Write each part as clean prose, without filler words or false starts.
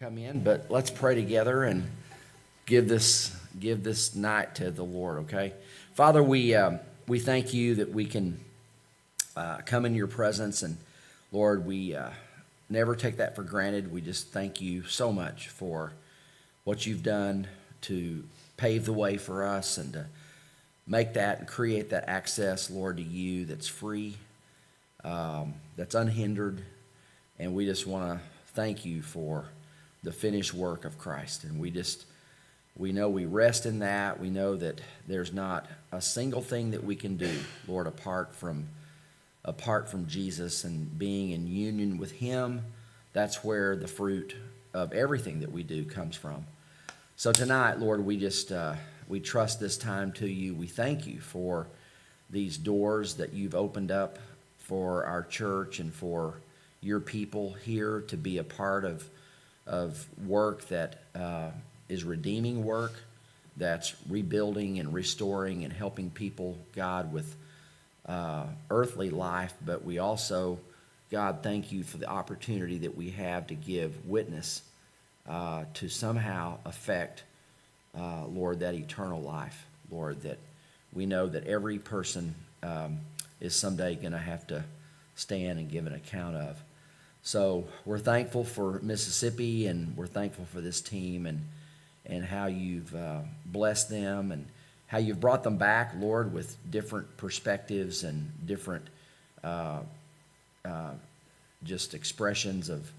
come in, but let's pray together and give this night to the Lord. Okay, Father, we thank you that we can come in your presence, and Lord, we never take that for granted. We just thank you so much for what you've done to pave the way for us and to make that and create that access, Lord, to you that's free, that's unhindered, and we just want to thank you for the finished work of Christ. And we know we rest in that. We know that there's not a single thing that we can do, Lord, apart from Jesus and being in union with him. That's where the fruit of everything that we do comes from. So tonight, Lord, we trust this time to you. We thank you for these doors that you've opened up for our church and for your people here to be a part of work that is redeeming work, that's rebuilding and restoring and helping people, God, with earthly life. But we also, God, thank you for the opportunity that we have to give witness to somehow affect, Lord, that eternal life, Lord, that we know that every person is someday going to have to stand and give an account of. So we're thankful for Mississippi, and we're thankful for this team and how you've blessed them and how you've brought them back, Lord, with different perspectives and different just expressions of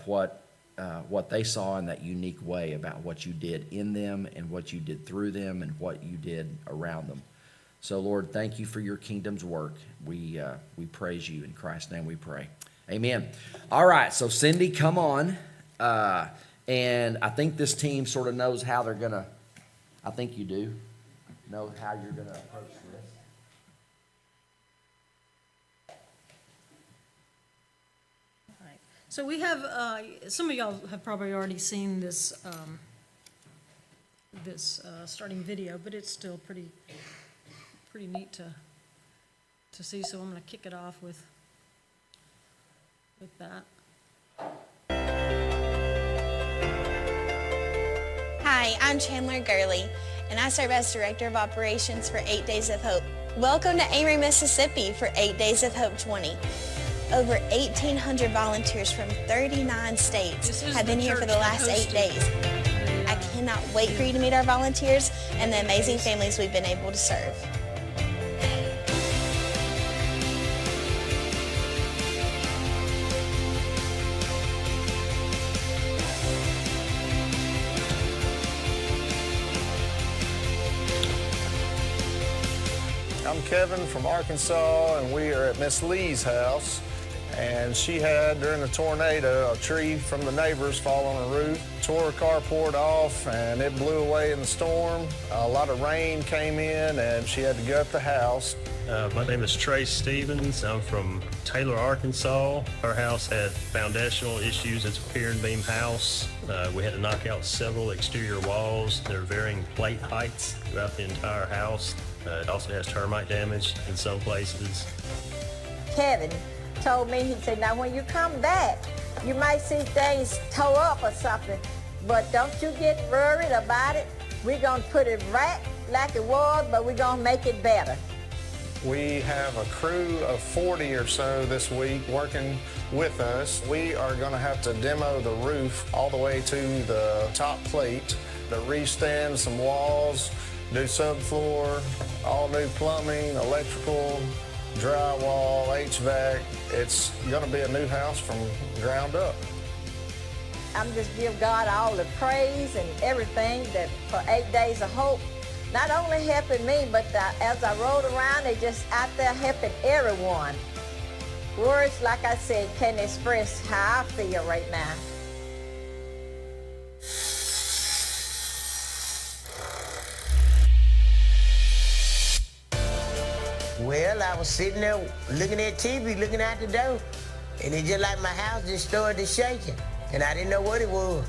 what they saw in that unique way about what you did in them and what you did through them and what you did around them. So, Lord, thank you for your kingdom's work. We praise you. In Christ's name we pray. Amen. All right, so Cindy, come on. And I think this team sort of knows how they're going to, I think you do, know how you're going to approach this. All right. So we have, some of y'all have probably already seen this, starting video, but it's still pretty neat to see. So I'm going to kick it off with that. Hi, I'm Chandler Gurley, and I serve as Director of Operations for 8 Days of Hope. Welcome to Amory, Mississippi for 8 Days of Hope 20. Over 1,800 volunteers from 39 states have been here for the last 8 days. I cannot wait for you to meet our volunteers and the amazing families we've been able to serve. I'm Kevin from Arkansas, and we are at Miss Lee's house. And she had, during the tornado, a tree from the neighbors fall on her roof. Tore her carport off, and it blew away in the storm. A lot of rain came in, and she had to gut the house. My name is Trace Stevens. I'm from Taylor, Arkansas. Our house had foundational issues. It's a pier and beam house. We had to knock out several exterior walls. There are varying plate heights throughout the entire house. It also has termite damage in some places. Kevin told me, he said, now when you come back, you might see things tore up or something, but don't you get worried about it. We're gonna put it right like it was, but we're gonna make it better. We have a crew of 40 or so this week working with us. We are gonna have to demo the roof all the way to the top plate, to restand some walls, do subfloor, all new plumbing, electrical, drywall, HVAC. It's gonna be a new house from ground up. I'm just give God all the praise and everything that for 8 Days of Hope, not only helping me, but as I rode around, they just out there helping everyone. Words, like I said, can't express how I feel right now. Well, I was sitting there looking at TV, looking out the door, and it just like my house just started shaking, and I didn't know what it was.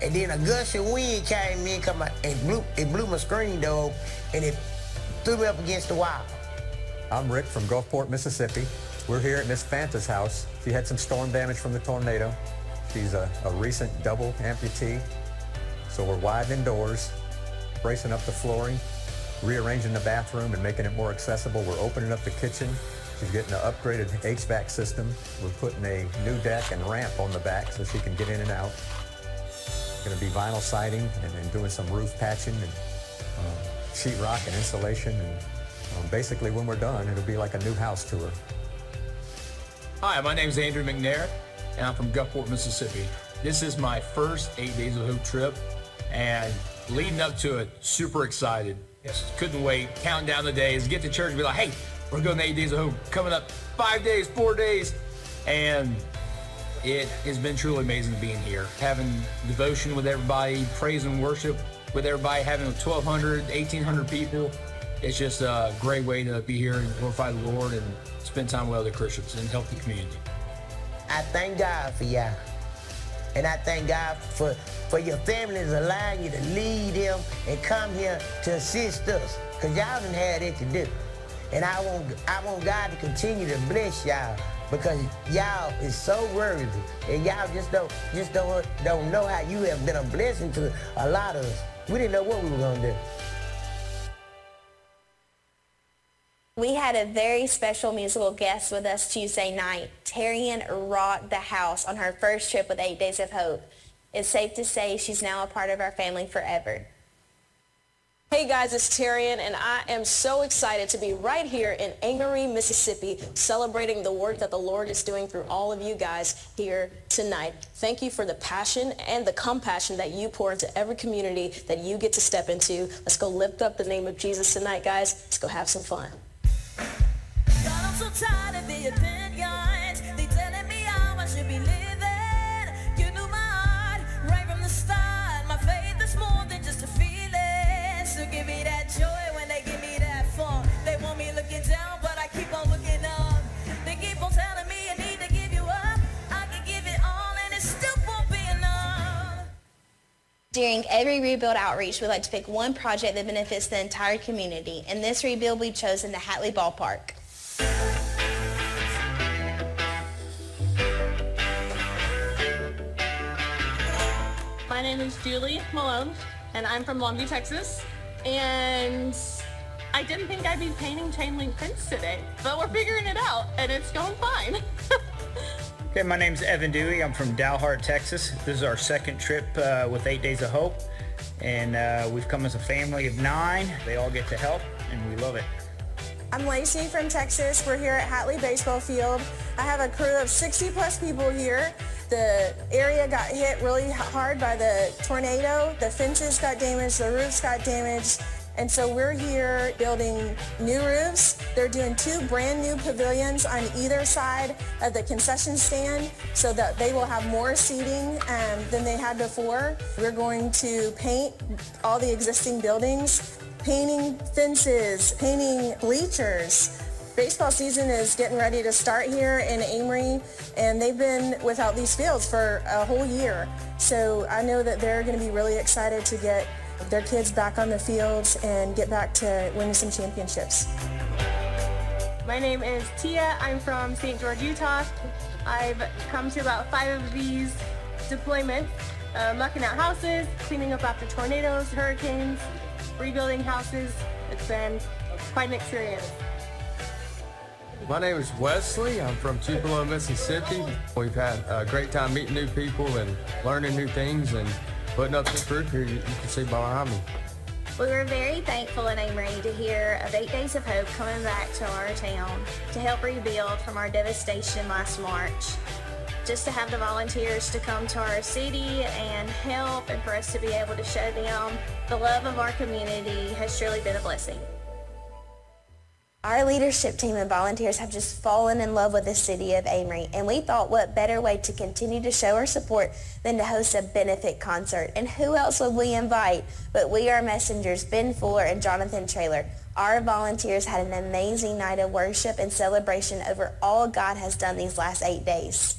And then a gush of wind came in, it blew my screen door, and it threw me up against the wall. I'm Rick from Gulfport, Mississippi. We're here at Miss Fanta's house. She had some storm damage from the tornado. She's a recent double amputee, so we're widening doors, bracing up the flooring, rearranging the bathroom and making it more accessible. We're opening up the kitchen. She's getting an upgraded HVAC system. We're putting a new deck and ramp on the back so she can get in and out. Going to be vinyl siding and doing some roof patching and sheetrock and insulation. And basically when we're done, it'll be like a new house to her. Hi, my name is Andrew McNair, and I'm from Gulfport, Mississippi. This is my first 8 Days of Hope trip, and leading up to it, super excited. Just couldn't wait, counting down the days, get to church and be like, hey, we're going to 8 Days of Hope, coming up 5 days, 4 days, and it has been truly amazing being here. Having devotion with everybody, praise and worship with everybody, having 1,200, 1,800 people. It's just a great way to be here and glorify the Lord and spend time with other Christians and help the community. I thank God for y'all. And I thank God for your families allowing you to lead them and come here to assist us. Because y'all done had it to do. And I want God to continue to bless y'all because y'all is so worthy. And y'all just don't know how you have been a blessing to a lot of us. We didn't know what we were going to do. We had a very special musical guest with us Tuesday night. Terrian rocked the house on her first trip with 8 Days of Hope. It's safe to say she's now a part of our family forever. Hey guys, it's Terrian, and I am so excited to be right here in Amory, Mississippi, celebrating the work that the Lord is doing through all of you guys here tonight. Thank you for the passion and the compassion that you pour into every community that you get to step into. Let's go lift up the name of Jesus tonight, guys. Let's go have some fun. God, I'm so tired of the opinions. They telling me how I should be living. You knew my heart right from the start. My faith is more than just a feeling. So give me that joy when they give me that fun. They want me looking down, but I keep on looking up. They keep on telling me I need to give you up. I can give it all and it still won't be enough. During every rebuild outreach, we like to pick one project that benefits the entire community. In this rebuild, we've chosen the Hatley Ballpark. My name is Julie Malone, and I'm from Longview, Texas. And I didn't think I'd be painting chain link fence today, but we're figuring it out, and it's going fine. Okay, my name's Evan Dewey. I'm from Dalhart, Texas. This is our second trip with 8 Days of Hope, and we've come as a family of 9. They all get to help, and we love it. I'm Lacey from Texas. We're here at Hatley Baseball Field. I have a crew of 60 plus people here. The area got hit really hard by the tornado. The fences got damaged, the roofs got damaged. And so we're here building new roofs. They're doing 2 brand new pavilions on either side of the concession stand so that they will have more seating than they had before. We're going to paint all the existing buildings, painting fences, painting bleachers. Baseball season is getting ready to start here in Amory, and they've been without these fields for a whole year. So I know that they're going to be really excited to get their kids back on the fields and get back to winning some championships. My name is Tia. I'm from St. George, Utah. I've come to about 5 of these deployments, mucking out houses, cleaning up after tornadoes, hurricanes, rebuilding houses. It's been quite an experience. My name is Wesley. I'm from Tupelo, Mississippi. We've had a great time meeting new people and learning new things and putting up this group here you can see behind me. We were very thankful in Amory to hear of 8 Days of Hope coming back to our town to help rebuild from our devastation last March. Just to have the volunteers to come to our city and help, and for us to be able to show them the love of our community has truly been a blessing. Our leadership team and volunteers have just fallen in love with the city of Amory, and we thought what better way to continue to show our support than to host a benefit concert. And who else would we invite but We Are Messengers, Ben Fuller and Jonathan Traylor. Our volunteers had an amazing night of worship and celebration over all God has done these last 8 days.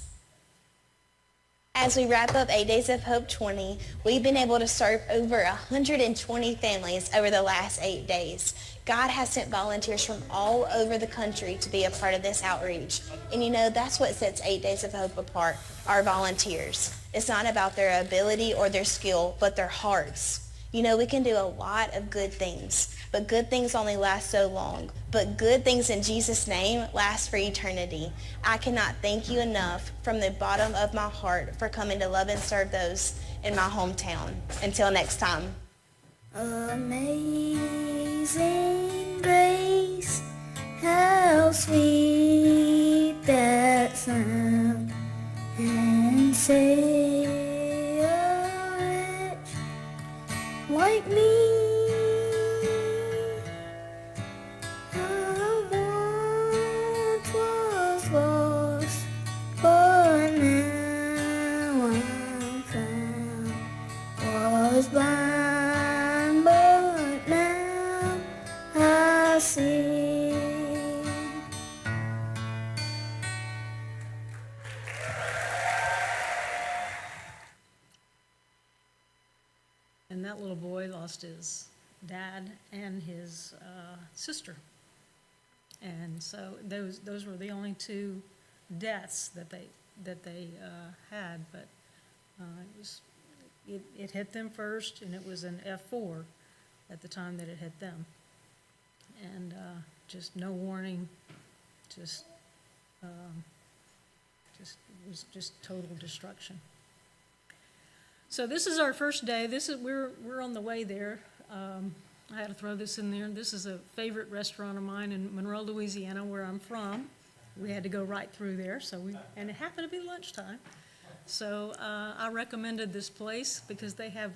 As we wrap up 8 Days of Hope 20, we've been able to serve over 120 families over the last 8 days. God has sent volunteers from all over the country to be a part of this outreach. And you know, that's what sets 8 Days of Hope apart, our volunteers. It's not about their ability or their skill, but their hearts. You know, we can do a lot of good things, but good things only last so long. But good things in Jesus' name last for eternity. I cannot thank you enough from the bottom of my heart for coming to love and serve those in my hometown. Until next time. Amazing grace, how sweet that sound, and say a wretch like me, I once was lost, but now I'm found, was blind, but now I see. And that little boy lost his dad and his sister. And so those were the only two deaths that they had, but it hit them first, and it was an F4 at the time that it hit them. And just no warning, just it was just total destruction. So this is our first day. We're on the way there. I had to throw this in there. This is a favorite restaurant of mine in Monroe, Louisiana, where I'm from. We had to go right through there, and it happened to be lunchtime. So I recommended this place because they have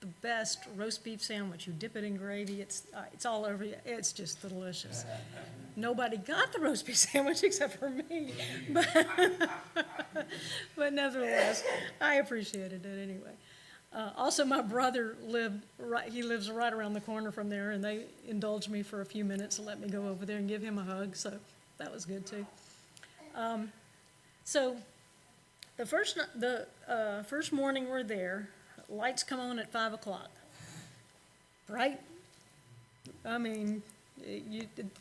the best roast beef sandwich. You dip it in gravy. It's all over you. It's just delicious. Nobody got the roast beef sandwich except for me, but nevertheless, I appreciated it anyway. Also, my brother lives right around the corner from there, and they indulged me for a few minutes and let me go over there and give him a hug, so that was good too. So the first morning we're there, lights come on at 5 o'clock, right? I mean,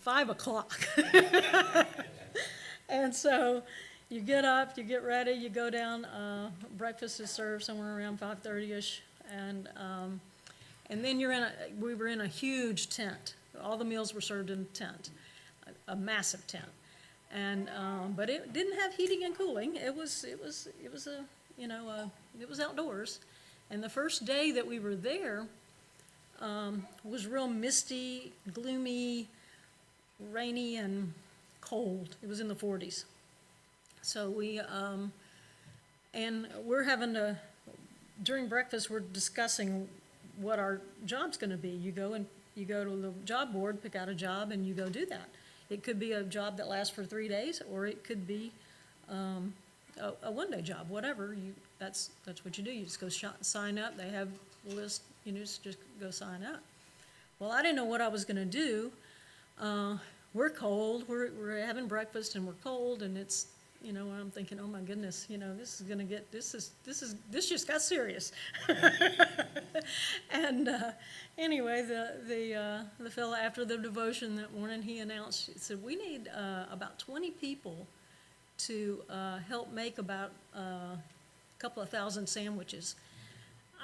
5 o'clock. And so you get up, you get ready, you go down. Breakfast is served somewhere around 5:30ish, and then we were in a huge tent. All the meals were served in a tent, a massive tent, and but it didn't have heating and cooling. It was outdoors, and the first day that we were there was real misty, gloomy, rainy, and cold. It was in the 40s. So and we're having to, during breakfast, we're discussing what our job's going to be. You go to the job board, pick out a job, and you go do that. It could be a job that lasts for 3 days, or it could be a one-day job, whatever. That's what you do. You just go sign up. They have a list. You just go sign up. Well, I didn't know what I was going to do. We're cold. We're having breakfast, and we're cold, and it's, I'm thinking, oh my goodness, this is going to get, this just got serious. And anyway, the fellow after the devotion that morning, he announced, he said, we need about 20 people to help make about a couple of thousand sandwiches.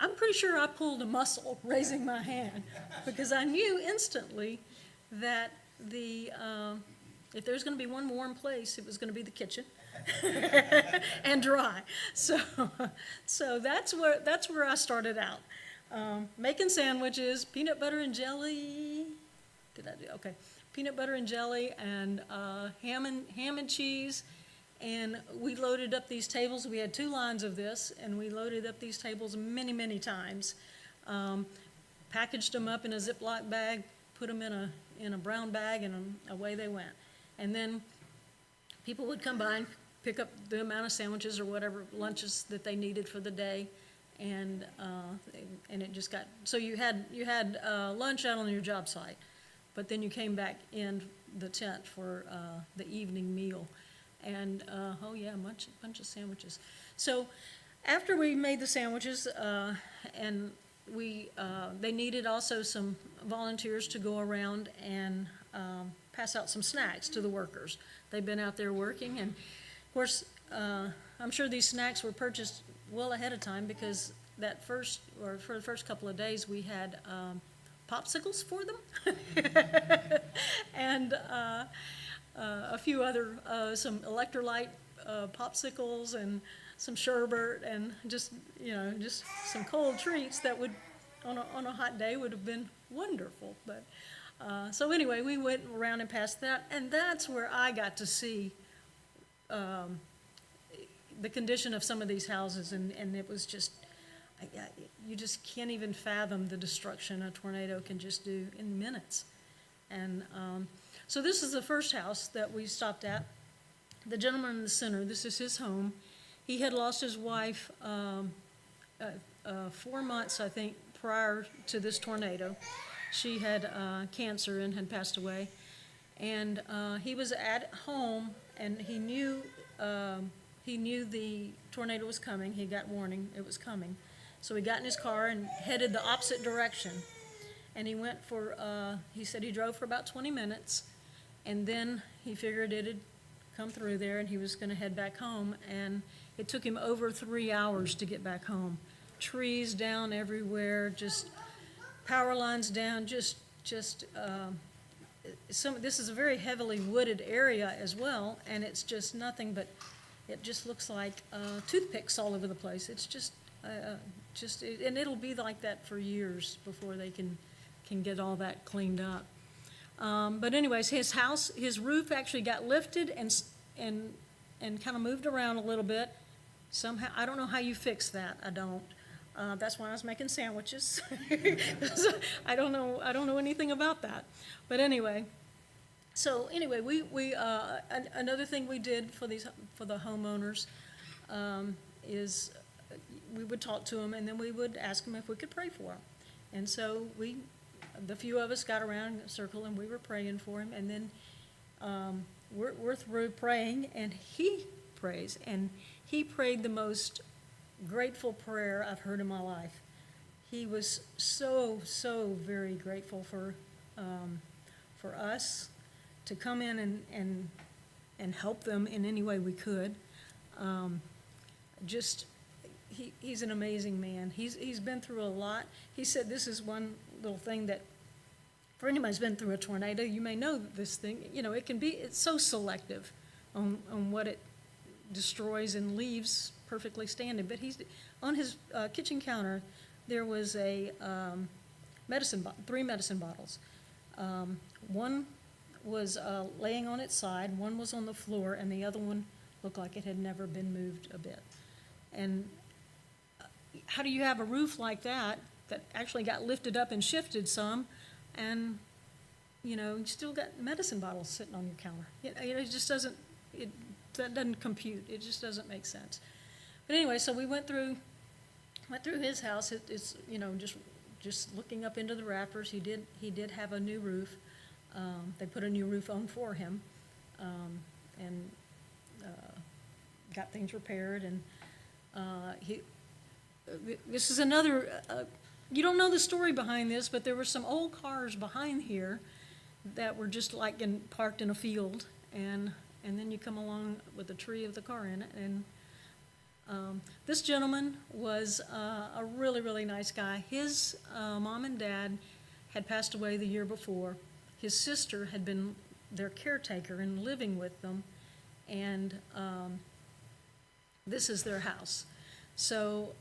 I'm pretty sure I pulled a muscle raising my hand, because I knew instantly that if there's going to be one warm place, it was going to be the kitchen and dry. So that's where I started out, making sandwiches, peanut butter and jelly. Did I do okay? Peanut butter and jelly and ham and cheese. And we loaded up these tables. We had 2 lines of this, and we loaded up these tables many, many times. Packaged them up in a Ziploc bag, put them in a brown bag, and away they went. And then people would come by and pick up the amount of sandwiches or whatever lunches that they needed for the day, and it just got, so you had lunch out on your job site, but then you came back in the tent for the evening meal. And, a bunch of sandwiches. So after we made the sandwiches, and they needed also some volunteers to go around and pass out some snacks to the workers. They've been out there working, and of course, I'm sure these snacks were purchased well ahead of time, because for the first couple of days, we had popsicles for them, and a few other, some electrolyte popsicles, and some sherbet, and just some cold treats that would, on a hot day, would have been wonderful. But so anyway, we went around and passed that, and that's where I got to see the condition of some of these houses, and it was just, you just can't even fathom the destruction a tornado can just do in minutes. And so this is the first house that we stopped at. The gentleman in the center, this is his home. He had lost his wife 4 months, I think, prior to this tornado. She had cancer and had passed away. And he was at home, and he knew the tornado was coming. He got warning it was coming. So he got in his car and headed the opposite direction. And he went he said he drove for about 20 minutes, and then he figured it had come through there, and he was going to head back home. And it took him over 3 hours to get back home. Trees down everywhere, just power lines down, this is a very heavily wooded area as well, and it's just nothing but, it just looks like toothpicks all over the place. It's just, and it'll be like that for years before they can get all that cleaned up. But anyways, his roof actually got lifted and kind of moved around a little bit. Somehow, I don't know how you fix that. I don't. That's why I was making sandwiches. I don't know anything about that. But anyway, we another thing we did for the homeowners is we would talk to them, and then we would ask them if we could pray for them. And so the few of us got around in a circle, and we were praying for him. And then we're through praying, and he prays, and he prayed the most grateful prayer I've heard in my life. He was so very grateful for us to come in and help them in any way we could. He's an amazing man. He's been through a lot. He said this is one little thing that, for anybody who's been through a tornado, you may know this thing. It's so selective on what it destroys and leaves perfectly standing. But on his kitchen counter, there was a 3 medicine bottles. One was laying on its side, one was on the floor, and the other one looked like it had never been moved a bit. And how do you have a roof like that actually got lifted up and shifted some, and you still got medicine bottles sitting on your counter? It just doesn't. That doesn't compute. It just doesn't make sense. But anyway, so we went through his house. It's just looking up into the rafters. He did have a new roof. They put a new roof on for him, and got things repaired. And this is another. You don't know the story behind this, but there were some old cars behind here that were just parked in a field, and then you come along with a tree of the car in it. And this gentleman was a really, really nice guy. His mom and dad had passed away the year before. His sister had been their caretaker and living with them, and this is their house. So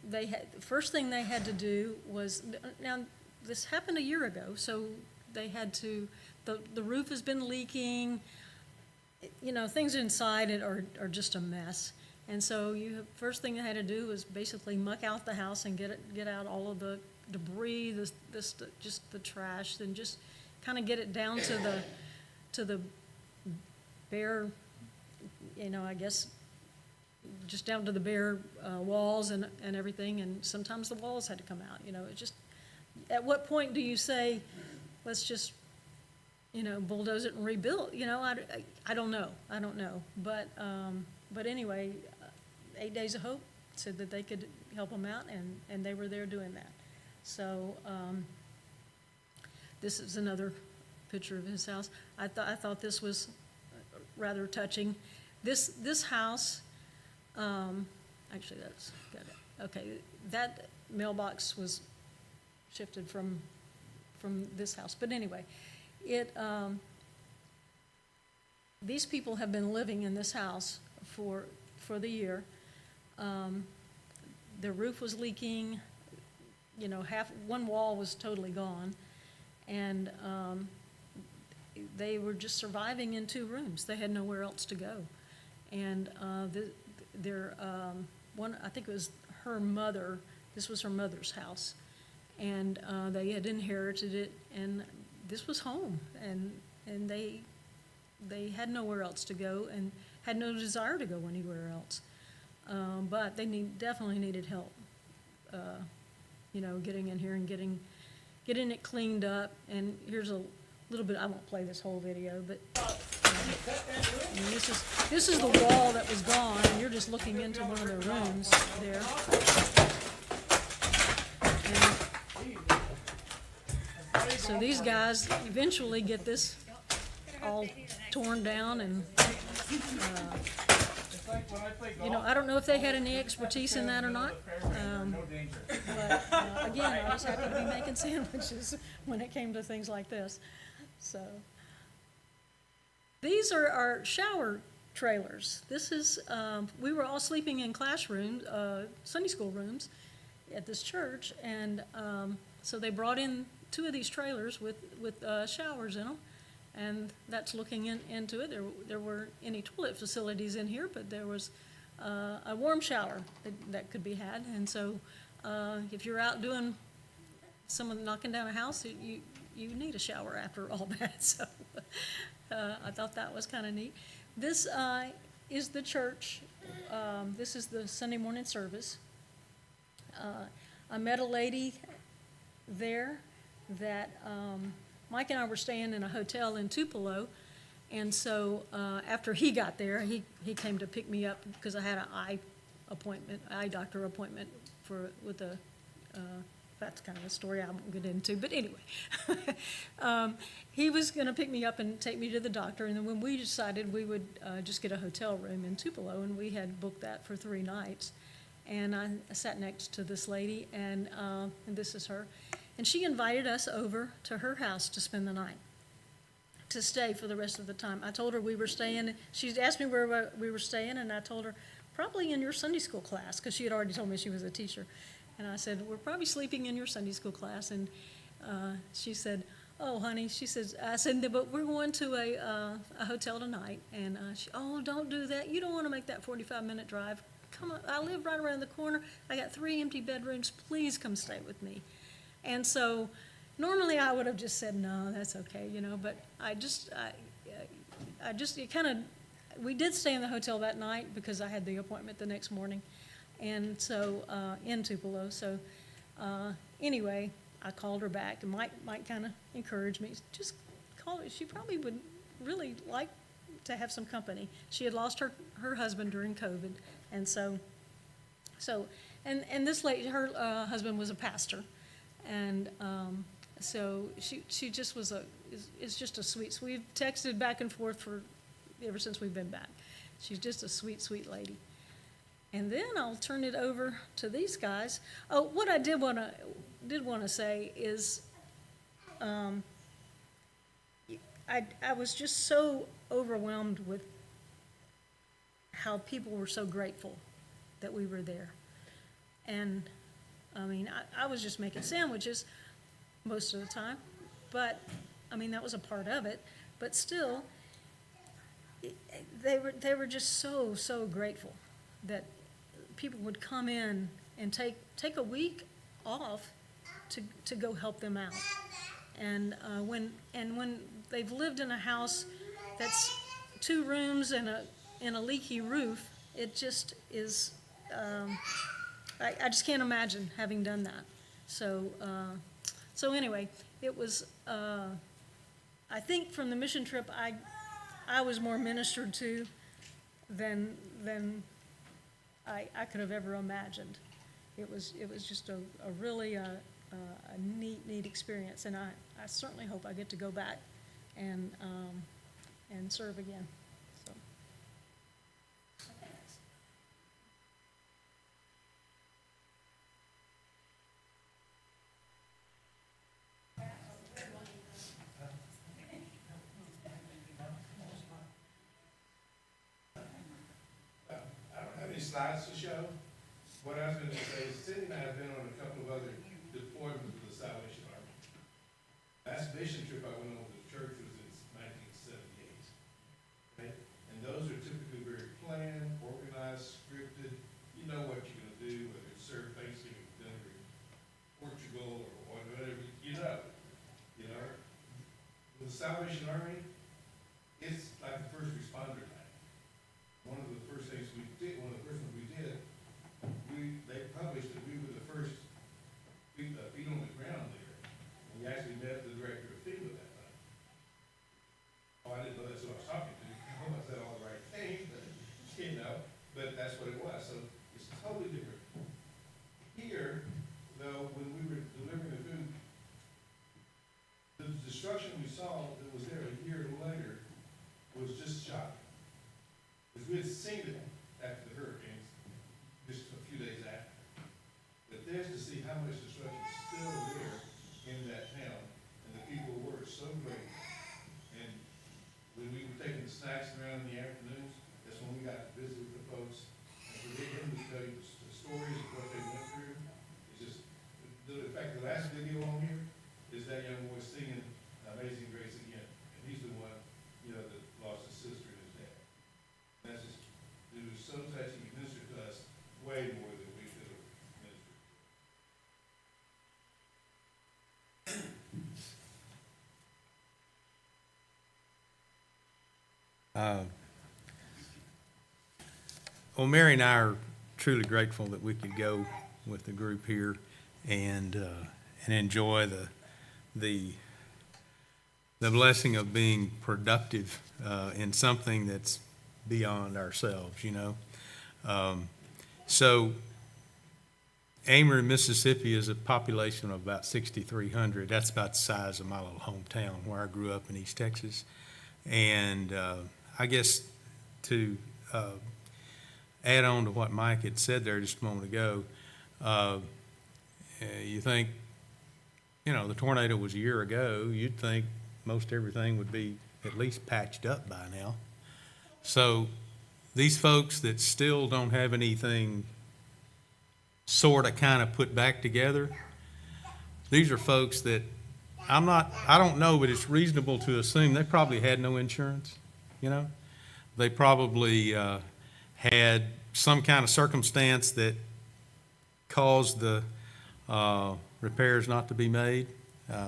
the first thing they had to do was, now this happened a year ago, so they had to, the roof has been leaking, things inside it are just a mess. And so first thing they had to do was basically muck out the house and get out all of the debris, just the trash, and just kind of get it down to the bare, I guess, just down to the bare walls and everything. And sometimes the walls had to come out. It just, at what point do you say, let's just, bulldoze it and rebuild? I don't know. But anyway, 8 Days of Hope said that they could help them out, and they were there doing that. So, this is another picture of his house. I thought this was rather touching. This house, actually, that's got it. Okay, that mailbox was shifted from this house. But anyway, these people have been living in this house for the year. Their roof was leaking, you know, one wall was totally gone, and they were just surviving in 2 rooms. They had nowhere else to go. And I think it was her mother, this was her mother's house, and they had inherited it, and this was home, and they had nowhere else to go and had no desire to go anywhere else. But they definitely needed help, you know, getting in here and getting it cleaned up. And here's a little bit, I won't play this whole video, but I mean, this is the wall that was gone, and you're just looking into one of the rooms there. And so these guys eventually get this all torn down, and you know, I don't know if they had any expertise in that or not, but again, I was happy to be making sandwiches when it came to things like this. So these are our shower trailers. This is, we were all sleeping in classrooms, Sunday school rooms at this church, and so they brought in 2 of these trailers with showers in them, and that's looking into it. There weren't any toilet facilities in here, but there was a warm shower that could be had. And so if you're out doing someone knocking down a house, you need a shower after all that. So I thought that was kind of neat. This is the church. This is the Sunday morning service. I met a lady there that Mike and I were staying in a hotel in Tupelo, and so after he got there, he came to pick me up because I had an eye doctor appointment with a that's kind of a story I won't get into, but anyway. He was going to pick me up and take me to the doctor, and then when we decided we would just get a hotel room in Tupelo, and we had booked that for 3 nights, and I sat next to this lady, and this is her, and she invited us over to her house to spend the night, to stay for the rest of the time. I told her we were staying, she asked me where we were staying, and I told her, probably in your Sunday school class, because she had already told me she was a teacher. And I said, we're probably sleeping in your Sunday school class. And she said, oh, honey, I said, but we're going to a hotel tonight. And oh, don't do that. You don't want to make that 45-minute drive. Come on, I live right around the corner. I got 3 empty bedrooms. Please come stay with me. And so normally I would have just said, no, that's okay, you know, but we did stay in the hotel that night because I had the appointment the next morning. And so, in Tupelo, so, anyway, I called her back, and Mike kind of encouraged me, just call her. She probably would really like to have some company. She had lost her husband during COVID, and so, and this lady, her husband was a pastor, and, so she just is just a sweet, we've texted back and forth ever since we've been back. She's just a sweet, sweet lady. And then I'll turn it over to these guys. Oh, what I did want to say is, I was just so overwhelmed with how people were so grateful that we were there. And I mean, I was just making sandwiches most of the time, but I mean, that was a part of it. But still, they were just so grateful that people would come in and take a week off to go help them out. And when they've lived in a house that's 2 rooms and a leaky roof, it just is. I just can't imagine having done that. So anyway, it was. I think from the mission trip, I was more ministered to than I could have ever imagined. It was just a really a neat experience, and I certainly hope I get to go back and serve again. So. I don't have any slides to show. What I was going to say is Cindy and I have been on a couple of other deployments with the Salvation Army. Last mission trip I went over to the church was in 1978. Okay? And those are typically very planned, organized, scripted. You know what you're going to do, whether it's serve Thanksgiving dinner in Portugal or whatever, you know. You know? With the Salvation Army, it's like the first responder night. One of the first things we did, they published that we were the first feet on the ground there. And we actually met the director of FEMA that night. Oh, I didn't know that's who I was talking to. I hope I said all the right things, but, you know, but that's what it was. So it's totally different. Here, though, when we were delivering the food, the destruction we saw that was there a year later was just shocking. Because we had seen it after the hurricanes, just a few days after. But there's to see how much destruction is still there in that town, and the people were so great. And when we were taking the snacks around in the afternoons, that's when we got to visit with the folks. And for them to tell you the stories of what they went through, it's just, in fact, the last video on here is that young boy singing Amazing Grace again. And he's the one, you know, that lost his sister and his dad. And that's just, it was so touching. He ministered to us way more than we could have ministered. Well, Mary and I are truly grateful that we could go with the group here and enjoy the blessing of being productive in something that's beyond ourselves, you know. So Amory, Mississippi is a population of about 6,300. That's about the size of my little hometown where I grew up in East Texas. And I guess to add on to what Mike had said there just a moment ago, you think, you know, the tornado was a year ago, you'd think most everything would be at least patched up by now. So these folks that still don't have anything sort of kind of put back together, these are folks that I don't know, but it's reasonable to assume they probably had no insurance, you know? They probably had some kind of circumstance that caused the repairs not to be made.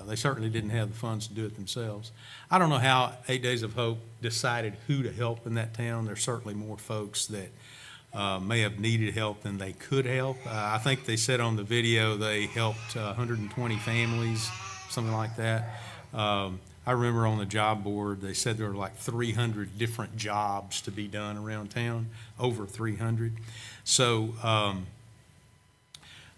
They certainly didn't have the funds to do it themselves. I don't know how 8 Days of Hope decided who to help in that town. There's certainly more folks that may have needed help than they could help. I think they said on the video they helped 120 families, something like that. I remember on the job board, they said there were like 300 different jobs to be done around town, over 300. So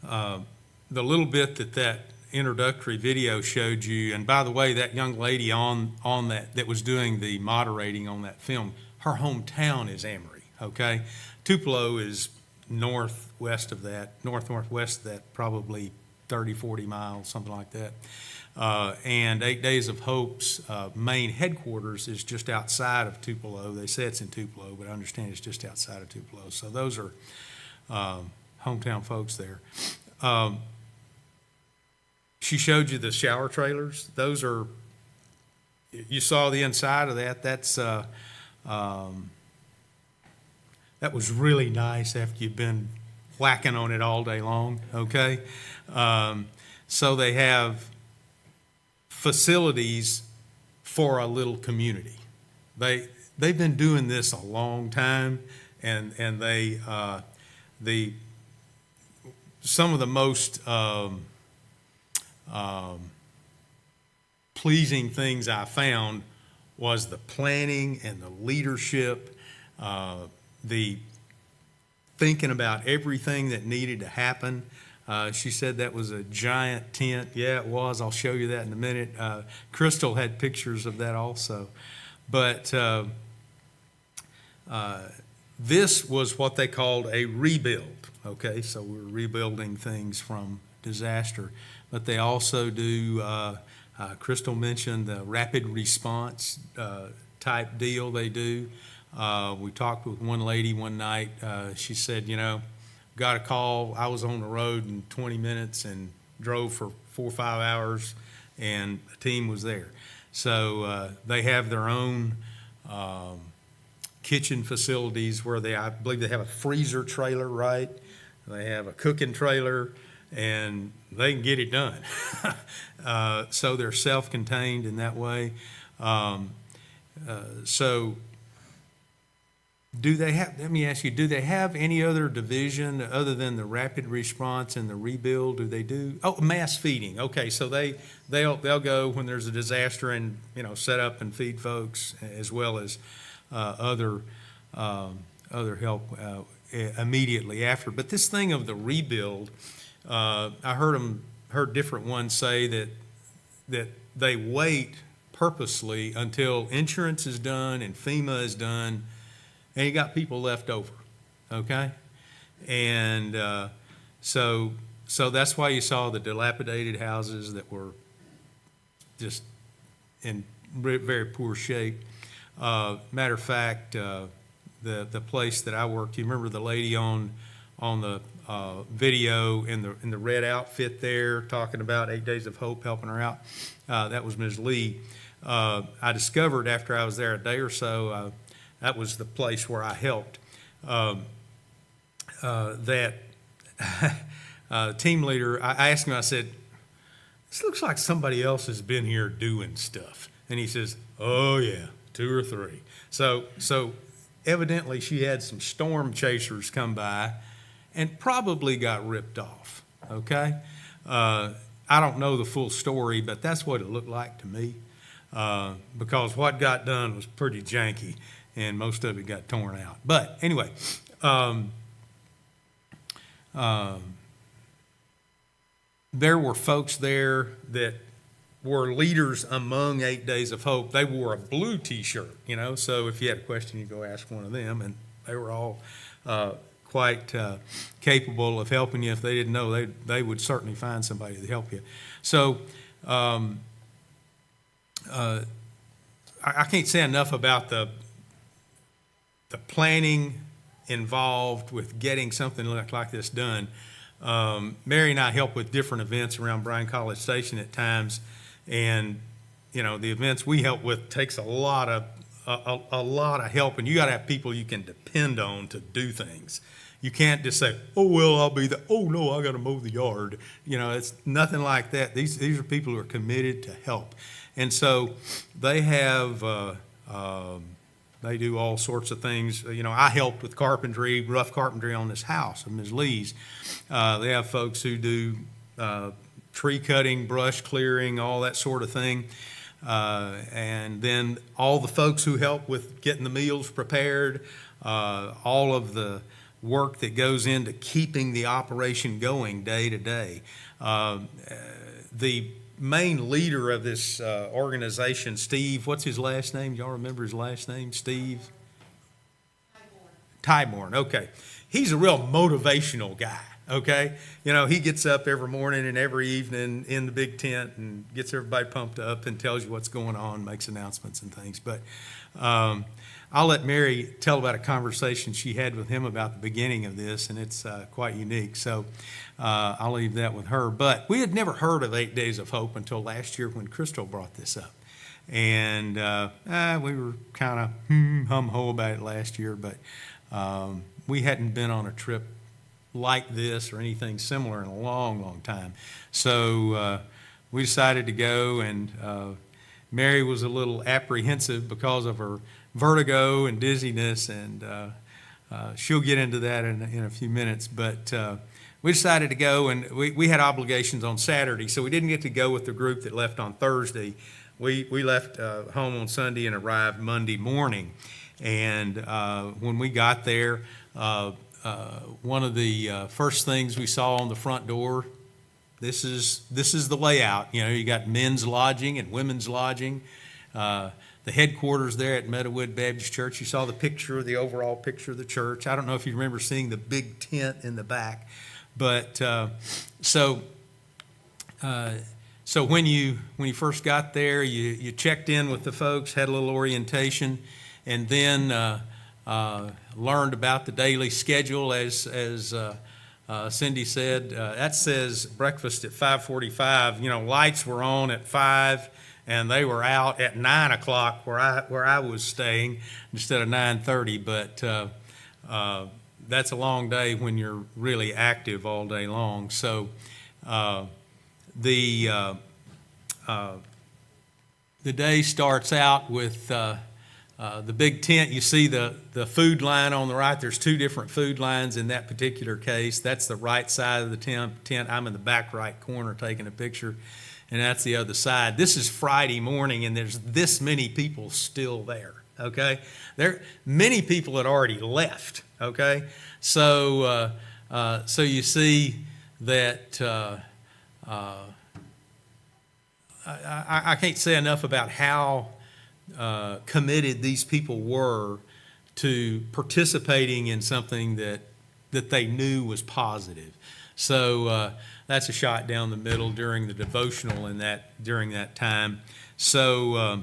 the little bit that introductory video showed you, and by the way, that young lady on that was doing the moderating on that film, her hometown is Amory, okay? Tupelo is northwest of that, northwest of that, probably 30, 40 miles, something like that. And 8 Days of Hope's main headquarters is just outside of Tupelo. They say it's in Tupelo, but I understand it's just outside of Tupelo. So those are hometown folks there. She showed you the shower trailers. Those are, you saw the inside of that. That's that was really nice after you've been whacking on it all day long, okay? So they have facilities for a little community. They've been doing this a long time, and they some of the most pleasing things I found was the planning and the leadership, the thinking about everything that needed to happen. She said that was a giant tent. Yeah, it was. I'll show you that in a minute. Crystal had pictures of that also. But this was what they called a rebuild, okay? So we're rebuilding things from disaster. But they also do, Crystal mentioned the rapid response type deal they do. We talked with one lady one night. She said, got a call. I was on the road in 20 minutes and drove for 4 or 5 hours, and a team was there. So they have their own kitchen facilities where I believe they have a freezer trailer, right? They have a cooking trailer, and they can get it done. So they're self-contained in that way. So do they have, let me ask you, do they have any other division other than the rapid response and the rebuild? Do they do, mass feeding. Okay, so they'll go when there's a disaster and, set up and feed folks, as well as other help immediately after. But this thing of the rebuild, I heard different ones say that they wait purposely until insurance is done and FEMA is done, and you got people left over, okay? And so that's why you saw the dilapidated houses that were just in very poor shape. Matter of fact, the place that I worked, you remember the lady on the video in the red outfit there, talking about 8 Days of Hope, helping her out? That was Ms. Lee. I discovered after I was there a day or so, that was the place where I helped. That team leader, I asked him, I said, this looks like somebody else has been here doing stuff. And he says, oh yeah, 2 or 3. So evidently she had some storm chasers come by and probably got ripped off, okay? I don't know the full story, but that's what it looked like to me, because what got done was pretty janky, and most of it got torn out. But anyway, there were folks there that were leaders among 8 Days of Hope. They wore a blue T-shirt, so if you had a question, you go ask one of them, and they were all quite capable of helping you. If they didn't know, they would certainly find somebody to help you. So I can't say enough about the planning involved with getting something like this done. Mary and I help with different events around Bryan College Station at times, and the events we help with takes a lot of help, and you got to have people you can depend on to do things. You can't just say, oh well, I'll be there. Oh no, I got to mow the yard. It's nothing like that. These are people who are committed to help, and so they have. They do all sorts of things. I helped with carpentry, rough carpentry on this house of Ms. Lee's. They have folks who do tree cutting, brush clearing, all that sort of thing. And then all the folks who help with getting the meals prepared, all of the work that goes into keeping the operation going day to day. The main leader of this organization, Steve, what's his last name? Y'all remember his last name? Steve? Tyborn. Okay. He's a real motivational guy, okay? He gets up every morning and every evening in the big tent and gets everybody pumped up and tells you what's going on, makes announcements and things. But I'll let Mary tell about a conversation she had with him about the beginning of this, and it's quite unique. So I'll leave that with her. But we had never heard of 8 Days of Hope until last year when Crystal brought this up. And we were kind of hum-ho about it last year, but we hadn't been on a trip like this or anything similar in a long, long time. So we decided to go, and Mary was a little apprehensive because of her vertigo and dizziness, and she'll get into that in a few minutes. But we decided to go, and we had obligations on Saturday, so we didn't get to go with the group that left on Thursday. We left home on Sunday and arrived Monday morning. And when we got there, one of the first things we saw on the front door, this is the layout. You know, you got men's lodging and women's lodging. The headquarters there at Meadowood Baptist Church, you saw the overall picture of the church. I don't know if you remember seeing the big tent in the back, but so when you first got there, you checked in with the folks, had a little orientation, and then learned about the daily schedule. As Cindy said, that says breakfast at 5:45. You know, lights were on at 5. And they were out at 9 o'clock where I was staying instead of 9:30. But that's a long day when you're really active all day long. So the day starts out with the big tent. You see the food line on the right. There's 2 different food lines in that particular case. That's the right side of the tent. I'm in the back right corner taking a picture. And that's the other side. This is Friday morning, and there's this many people still there, okay? Many people had already left, okay? So you see that I can't say enough about how committed these people were to participating in something that they knew was positive. So that's a shot down the middle during the devotional during that time. So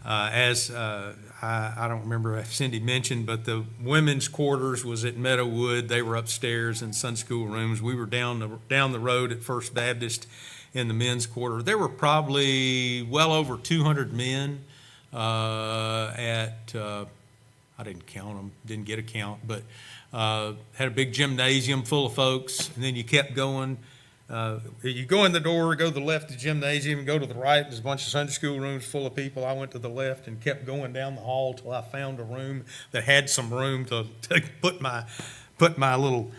as I don't remember if Cindy mentioned, but the women's quarters was at Meadowood. They were upstairs in Sunday school rooms. We were down the road at First Baptist in the men's quarter. There were probably well over 200 men I didn't count them, didn't get a count, but had a big gymnasium full of folks, and then you kept going. You go in the door, go to the left of the gymnasium, go to the right, there's a bunch of Sunday school rooms full of people. I went to the left and kept going down the hall till I found a room that had some room to put my little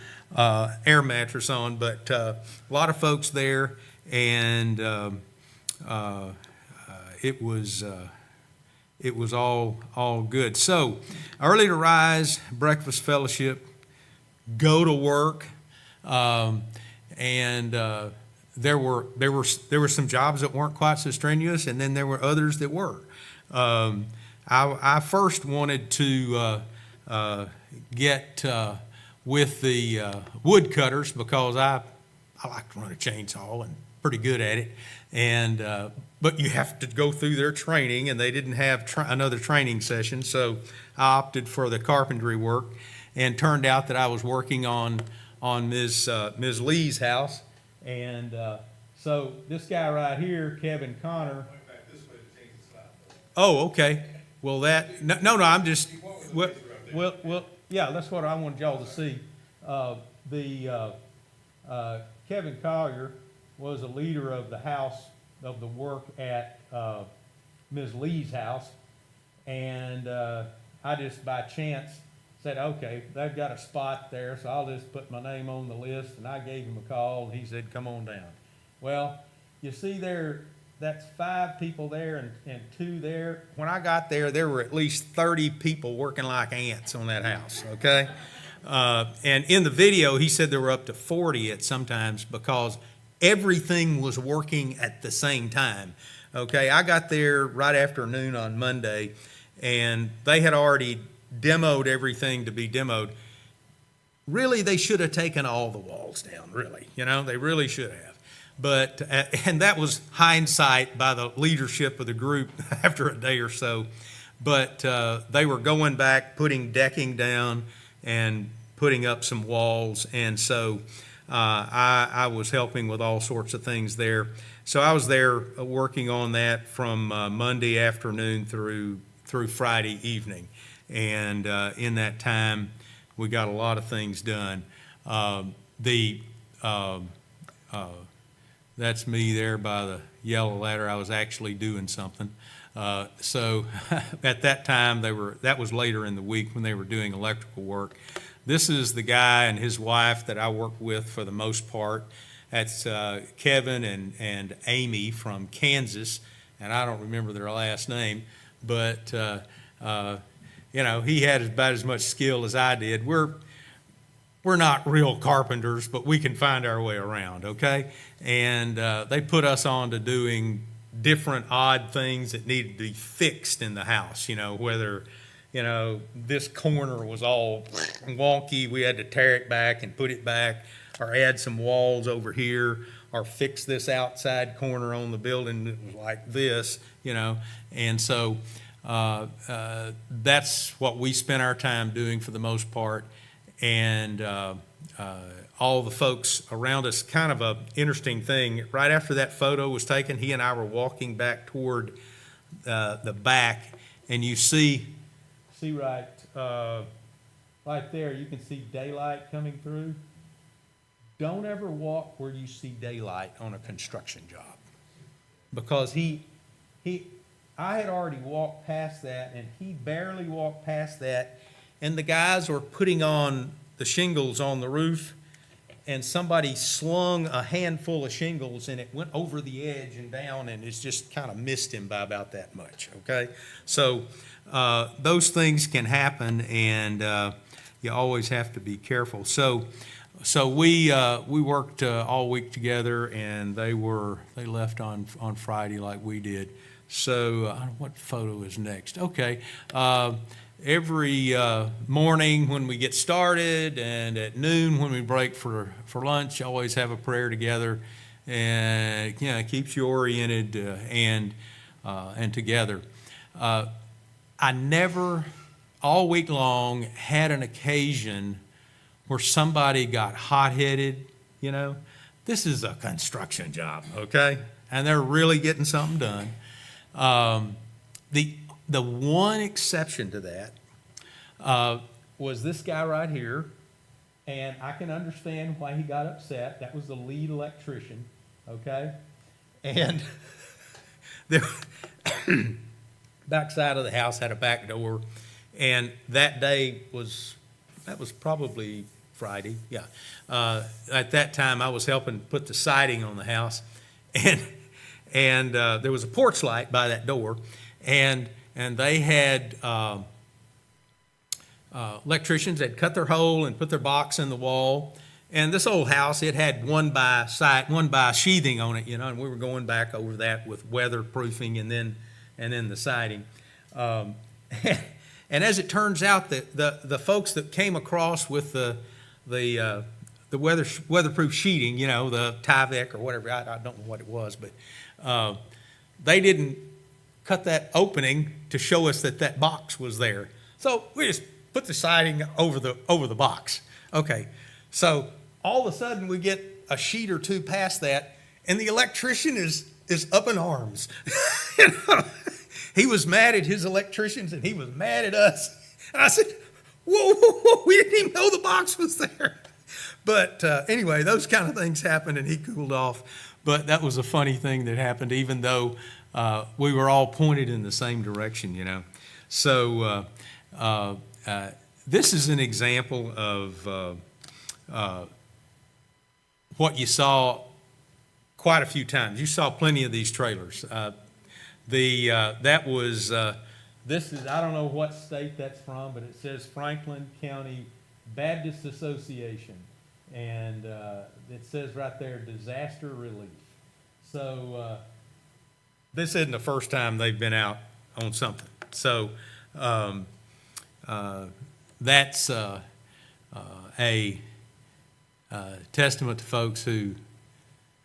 air mattress on. But a lot of folks there, and it was all good. So early to rise, breakfast fellowship, go to work. And there were some jobs that weren't quite so strenuous, and then there were others that were. I first wanted to get with the woodcutters because I like to run a chainsaw and pretty good at it. And but you have to go through their training, and they didn't have another training session, so I opted for the carpentry work, and turned out that I was working on Ms. Lee's house. And so this guy right here, Kevin Connor. Oh, okay. Well, no, I'm just, well, yeah, that's what I wanted y'all to see. Kevin Collier was a leader of the house, of the work at Ms. Lee's house. And I just by chance said, okay, they've got a spot there, so I'll just put my name on the list. And I gave him a call, and he said, come on down. Well, you see there, that's 5 people there and 2 there. When I got there, there were at least 30 people working like ants on that house, okay? And in the video, he said there were up to 40 at sometimes because everything was working at the same time, okay? I got there right after noon on Monday, and they had already demoed everything to be demoed. Really, they should have taken all the walls down, really. You know, they really should have. But, and that was hindsight by the leadership of the group after a day or so. But they were going back, putting decking down and putting up some walls. And so I was helping with all sorts of things there. So I was there working on that from Monday afternoon through Friday evening. And in that time, we got a lot of things done. That's me there by the yellow ladder. I was actually doing something. So at that time, that was later in the week when they were doing electrical work. This is the guy and his wife that I work with for the most part. That's Kevin and Amy from Kansas, and I don't remember their last name, but you know, he had about as much skill as I did. We're not real carpenters, but we can find our way around, okay? And they put us on to doing different odd things that needed to be fixed in the house, you know, whether, you know, this corner was all wonky, we had to tear it back and put it back, or add some walls over here, or fix this outside corner on the building that was like this, you know. And so that's what we spent our time doing for the most part. And all the folks around us, kind of a interesting thing, right after that photo was taken, he and I were walking back toward the back, and you see right there, you can see daylight coming through. Don't ever walk where you see daylight on a construction job, because I had already walked past that, and he barely walked past that, and the guys were putting on the shingles on the roof, and somebody slung a handful of shingles, and it went over the edge and down, and it's just kind of missed him by about that much, okay? So those things can happen, and you always have to be careful. So we worked all week together, and they left on Friday like we did. So I don't know what photo is next. Okay. Every morning when we get started, and at noon when we break for lunch, always have a prayer together, and you know, it keeps you oriented and together. I never, all week long, had an occasion where somebody got hot-headed. You know, this is a construction job, okay, and they're really getting something done. The one exception to that was this guy right here, and I can understand why he got upset. That was the lead electrician, okay? And the backside of the house had a back door, and that was probably Friday, yeah. At that time, I was helping put the siding on the house, and there was a porch light by that door, and they had electricians that cut their hole and put their box in the wall. And this old house, it had one by sheathing on it, you know, and we were going back over that with weatherproofing and then the siding. And as it turns out, the folks that came across with the weatherproof sheeting, you know, the Tyvek or whatever, I don't know what it was, but they didn't cut that opening to show us that box was there. So we just put the siding over the box. Okay, so all of a sudden we get a sheet or two past that, and the electrician is up in arms. You know? He was mad at his electricians, and he was mad at us. And I said, whoa, we didn't even know the box was there. But anyway, those kind of things happened, and he cooled off. But that was a funny thing that happened, even though we were all pointed in the same direction, you know. So this is an example of what you saw quite a few times. You saw plenty of these trailers. That was, this is, I don't know what state that's from, but it says Franklin County Baptist Association. And it says right there, disaster relief. So this isn't the first time they've been out on something. So that's a testament to folks who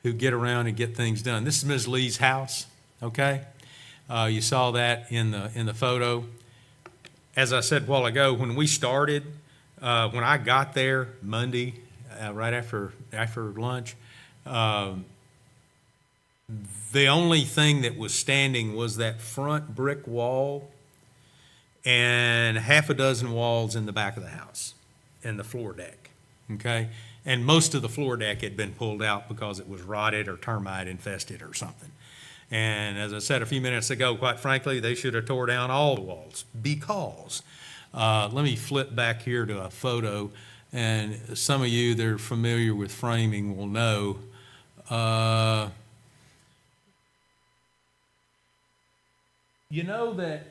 get around and get things done. This is Ms. Lee's house, okay? You saw that in the photo. As I said a while ago, when we started, when I got there Monday, right after lunch, the only thing that was standing was that front brick wall and half a dozen walls in the back of the house and the floor deck, okay? And most of the floor deck had been pulled out because it was rotted or termite infested or something. And as I said a few minutes ago, quite frankly, they should have tore down all the walls because, let me flip back here to a photo, and some of you that are familiar with framing will know, you know that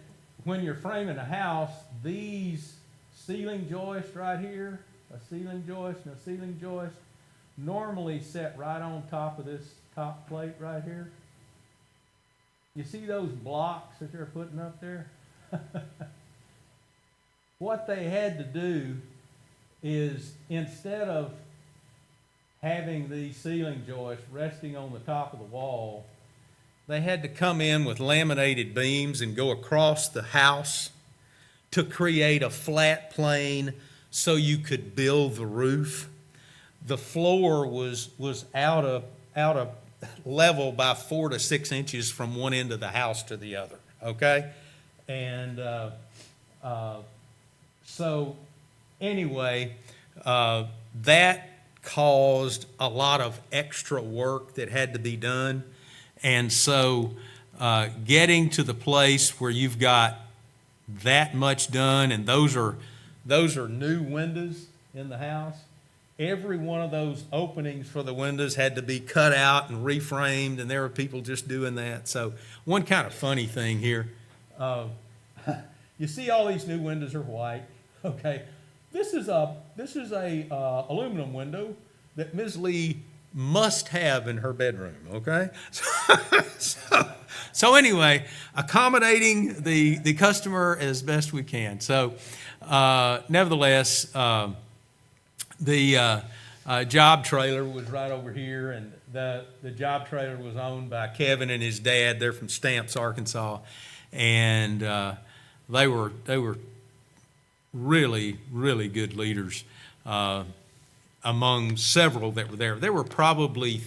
when you're framing a house, these ceiling joists right here, a ceiling joist and a ceiling joist, normally set right on top of this top plate right here. You see those blocks that they're putting up there? What they had to do is, instead of having these ceiling joists resting on the top of the wall, they had to come in with laminated beams and go across the house to create a flat plane so you could build the roof. The floor was out of level by 4 to 6 inches from one end of the house to the other, okay? And so anyway, that caused a lot of extra work that had to be done. And so getting to the place where you've got that much done, and those are new windows in the house. Every one of those openings for the windows had to be cut out and reframed, and there were people just doing that. So one kind of funny thing here, you see all these new windows are white. Okay, this is a aluminum window that Ms. Lee must have in her bedroom. Okay, so anyway, accommodating the customer as best we can. So nevertheless, the job trailer was right over here, and the job trailer was owned by Kevin and his dad. They're from Stamps, Arkansas, and they were really, really good leaders among several that were there. There were probably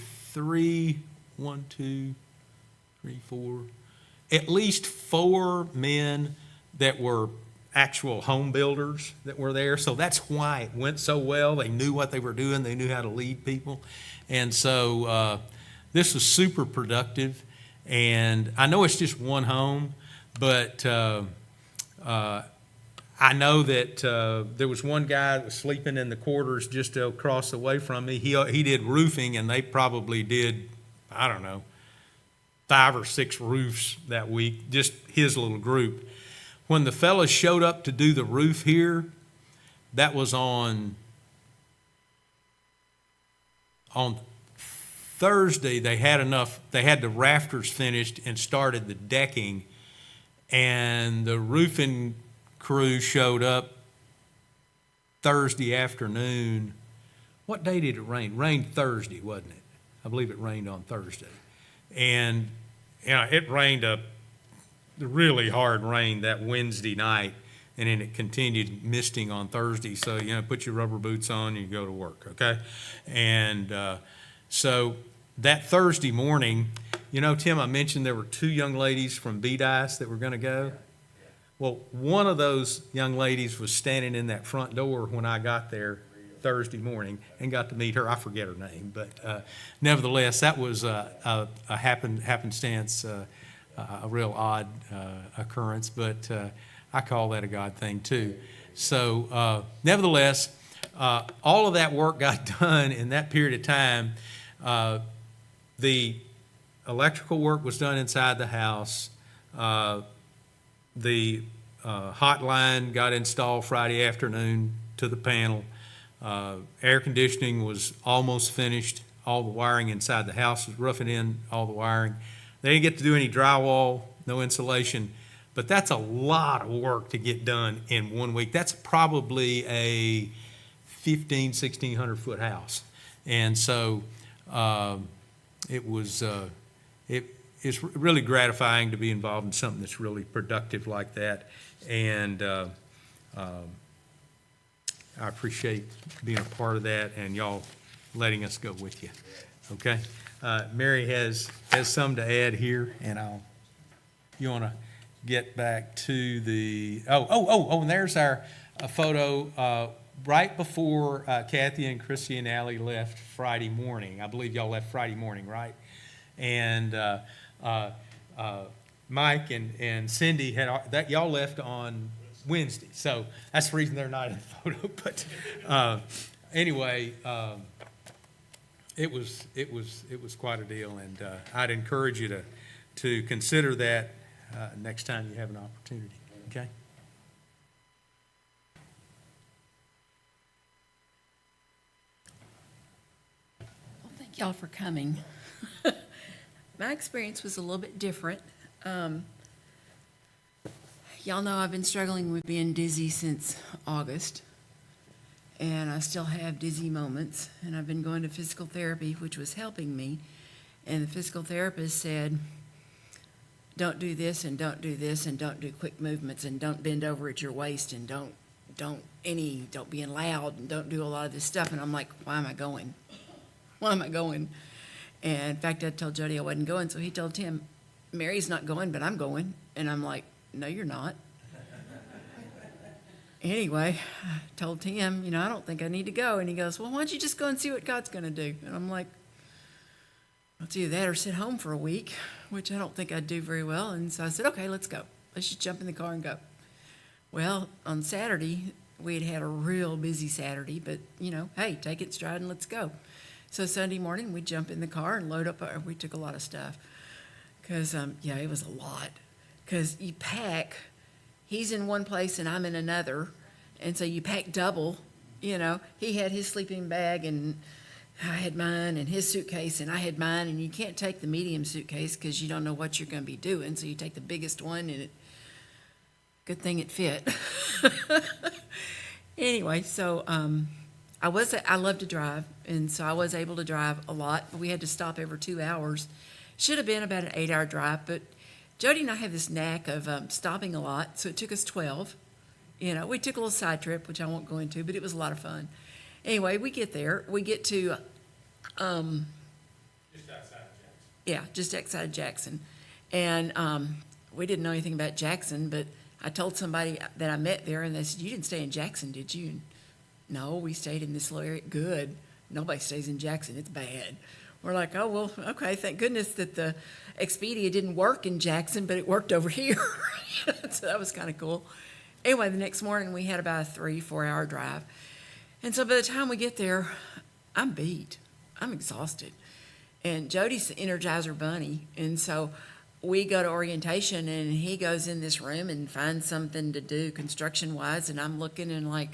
at least four men that were actual home builders that were there. So that's why it went so well. They knew what they were doing. They knew how to lead people. And so this was super productive. And I know it's just one home, but I know that there was one guy that was sleeping in the quarters just across the way from me. He did roofing, and they probably did, I don't know, 5 or 6 roofs that week, just his little group. When the fellas showed up to do the roof here, that was on Thursday. They had the rafters finished and started the decking, and the roofing crew showed up Thursday afternoon. What day did it rain? It rained Thursday, wasn't it? I believe it rained on Thursday. And it rained the really hard rain that Wednesday night, and then it continued misting on Thursday. So, put your rubber boots on and you go to work, okay? And so that Thursday morning, Tim, I mentioned there were 2 young ladies from BDICE that were going to go. Well, one of those young ladies was standing in that front door when I got there Thursday morning and got to meet her. I forget her name, but nevertheless, that was a happenstance, a real odd occurrence, but I call that a God thing too. So nevertheless, all of that work got done in that period of time. The electrical work was done inside the house. The hotline got installed Friday afternoon to the panel. Air conditioning was almost finished. All the wiring inside the house was roughing in all the wiring. They didn't get to do any drywall, no insulation, but that's a lot of work to get done in 1 week. That's probably a 1,600 foot house. And so it's really gratifying to be involved in something that's really productive like that. And I appreciate being a part of that and y'all letting us go with you. Okay? Mary has some to add here, and you want to get back to the, and there's our photo right before Kathy and Chrissy and Allie left Friday morning. I believe y'all left Friday morning, right? And Mike and Cindy y'all left on Wednesday, so that's the reason they're not in the photo. But anyway, it was quite a deal, and I'd encourage you to consider that next time you have an opportunity. Okay? Well, thank y'all for coming. My experience was a little bit different. Y'all know I've been struggling with being dizzy since August, and I still have dizzy moments, and I've been going to physical therapy, which was helping me, and the physical therapist said, don't do this, and don't do this, and don't do quick movements, and don't bend over at your waist, and don't be loud, and don't do a lot of this stuff. And I'm like, why am I going? Why am I going? And in fact, I told Jody I wasn't going, so he told Tim, Mary's not going, but I'm going. And I'm like, no, you're not. Anyway, I told Tim, I don't think I need to go. And he goes, well, why don't you just go and see what God's going to do? And I'm like, it's either that or sit home for a week, which I don't think I'd do very well. And so I said, okay, let's go. Let's just jump in the car and go. Well, on Saturday, we had a real busy Saturday, but, hey, take it in stride and let's go. So Sunday morning, we jump in the car and load up. We took a lot of stuff because, it was a lot. Because you pack, he's in one place and I'm in another, and so you pack double. He had his sleeping bag and I had mine, and his suitcase and I had mine, and you can't take the medium suitcase because you don't know what you're going to be doing, so you take the biggest one, and good thing it fit. Anyway, so I love to drive, and so I was able to drive a lot, but we had to stop every 2 hours. Should have been about an 8-hour drive, but Jody and I have this knack of stopping a lot, so it took us 12. We took a little side trip, which I won't go into, but it was a lot of fun. Anyway, we get there. We get to... Just outside of Jackson. Yeah, just outside of Jackson. And we didn't know anything about Jackson, but I told somebody that I met there, and they said, you didn't stay in Jackson, did you? And, no, we stayed in this little area. Good. Nobody stays in Jackson. It's bad. We're like, oh, well, okay, thank goodness that the Expedia didn't work in Jackson, but it worked over here. So that was kind of cool. Anyway, the next morning we had about a 3-4 hour drive. And so by the time we get there, I'm beat. I'm exhausted. And Jody's the Energizer Bunny. And so we go to orientation, and he goes in this room and finds something to do construction-wise, and I'm looking and like,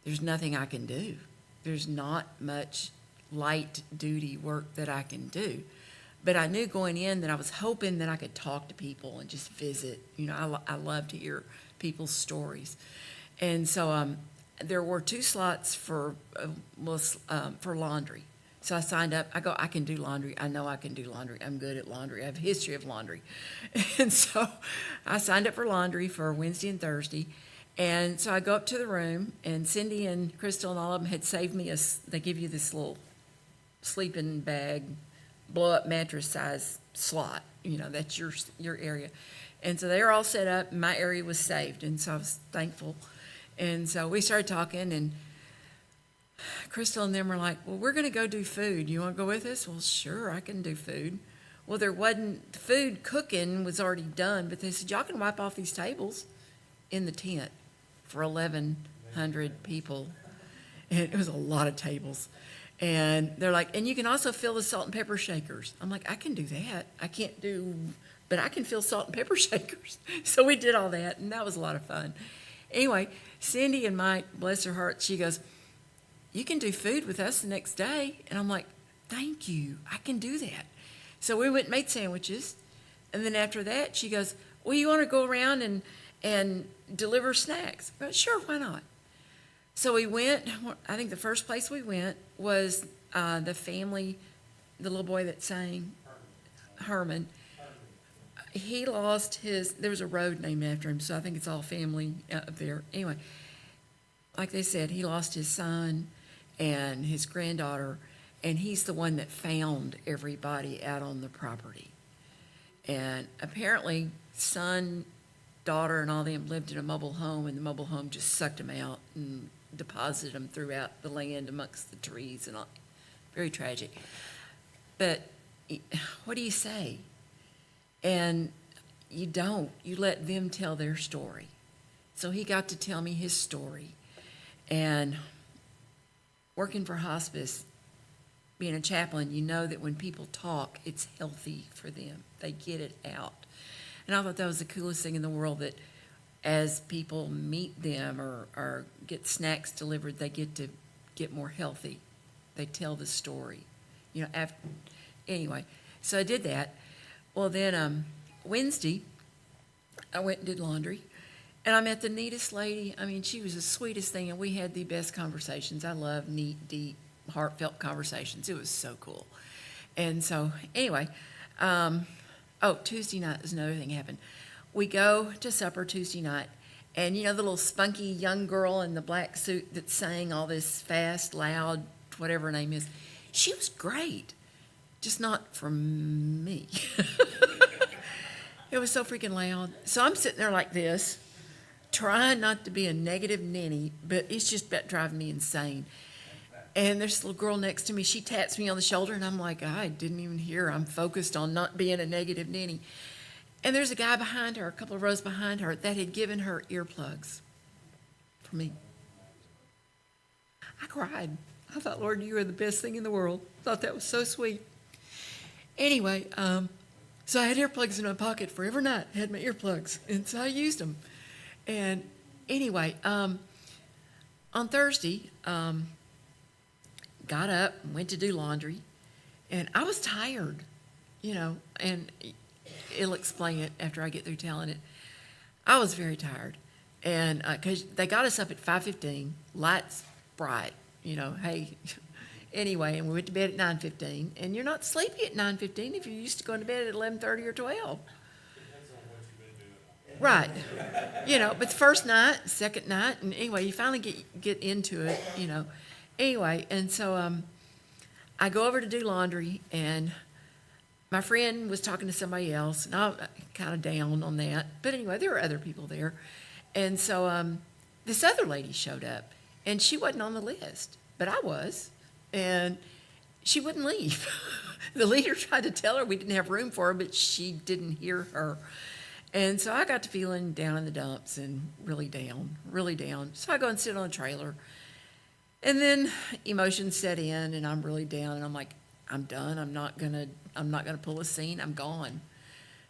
there's nothing I can do. There's not much light-duty work that I can do. But I knew going in that I was hoping that I could talk to people and just visit. I love to hear people's stories. And so there were 2 slots for laundry. So I signed up. I go, I can do laundry. I know I can do laundry. I'm good at laundry. I have a history of laundry. And so I signed up for laundry for Wednesday and Thursday. And so I go up to the room, and Cindy and Crystal and all of them had saved me they give you this little sleeping bag, blow-up mattress size slot. That's your area. And so they were all set up, and my area was saved. And so I was thankful. And so we started talking, and Crystal and them were like, well, we're going to go do food. You want to go with us? Well, sure, I can do food. Well, there wasn't, food cooking was already done, but they said, y'all can wipe off these tables in the tent for 1,100 people. And it was a lot of tables. And they're like, and you can also fill the salt and pepper shakers. I'm like, I can do that. I can't do, but I can fill salt and pepper shakers. So we did all that, and that was a lot of fun. Anyway, Cindy and Mike, bless her heart, she goes, you can do food with us the next day. And I'm like, thank you. I can do that. So we went and made sandwiches. And then after that, she goes, well, you want to go around and deliver snacks? I go, sure, why not? So we went. I think the first place we went was the family, the little boy that sang, Herman. He lost there was a road named after him, so I think it's all family up there. Anyway, like they said, he lost his son and his granddaughter, and he's the one that found everybody out on the property. And apparently, son, daughter, and all them lived in a mobile home, and the mobile home just sucked them out and deposited them throughout the land amongst the trees and all. Very tragic. But what do you say? And you don't. You let them tell their story. So he got to tell me his story. And working for hospice, being a chaplain, you know that when people talk, it's healthy for them. They get it out. And I thought that was the coolest thing in the world, that as people meet them or get snacks delivered, they get to get more healthy. They tell the story, you know, anyway, so I did that. Well, then, Wednesday, I went and did laundry, and I met the neatest lady. I mean, she was the sweetest thing, and we had the best conversations. I love neat, deep, heartfelt conversations. It was so cool. And so, anyway, Tuesday night is another thing happened. We go to supper Tuesday night, and you know the little spunky young girl in the black suit that sang all this fast, loud, whatever her name is. She was great, just not for me. It was so freaking loud. So I'm sitting there like this, trying not to be a negative ninny, but it's just about driving me insane. And there's this little girl next to me. She taps me on the shoulder, and I'm like, I didn't even hear her. I'm focused on not being a negative ninny. And there's a guy behind her, a couple of rows behind her, that had given her earplugs for me. I cried. I thought, Lord, you are the best thing in the world. I thought that was so sweet. Anyway, so I had earplugs in my pocket for every night. I had my earplugs, and so I used them. And anyway, on Thursday, got up and went to do laundry, and I was tired, you know, and it'll explain it after I get through telling it. I was very tired, and because they got us up at 5:15, lights bright, you know, hey. Anyway, and we went to bed at 9:15, and you're not sleepy at 9:15 if you're used to going to bed at 11:30 or 12. Right. You know, but the first night, second night, and anyway, you finally get into it, you know. Anyway, and so I go over to do laundry, and my friend was talking to somebody else, and I'm kind of down on that. But anyway, there were other people there. And so this other lady showed up, and she wasn't on the list, but I was. And she wouldn't leave. The leader tried to tell her we didn't have room for her, but she didn't hear her. And so I got to feeling down in the dumps and really down. So I go and sit on a trailer. And then emotions set in, and I'm really down, and I'm like, I'm done. I'm not gonna pull a scene. I'm gone.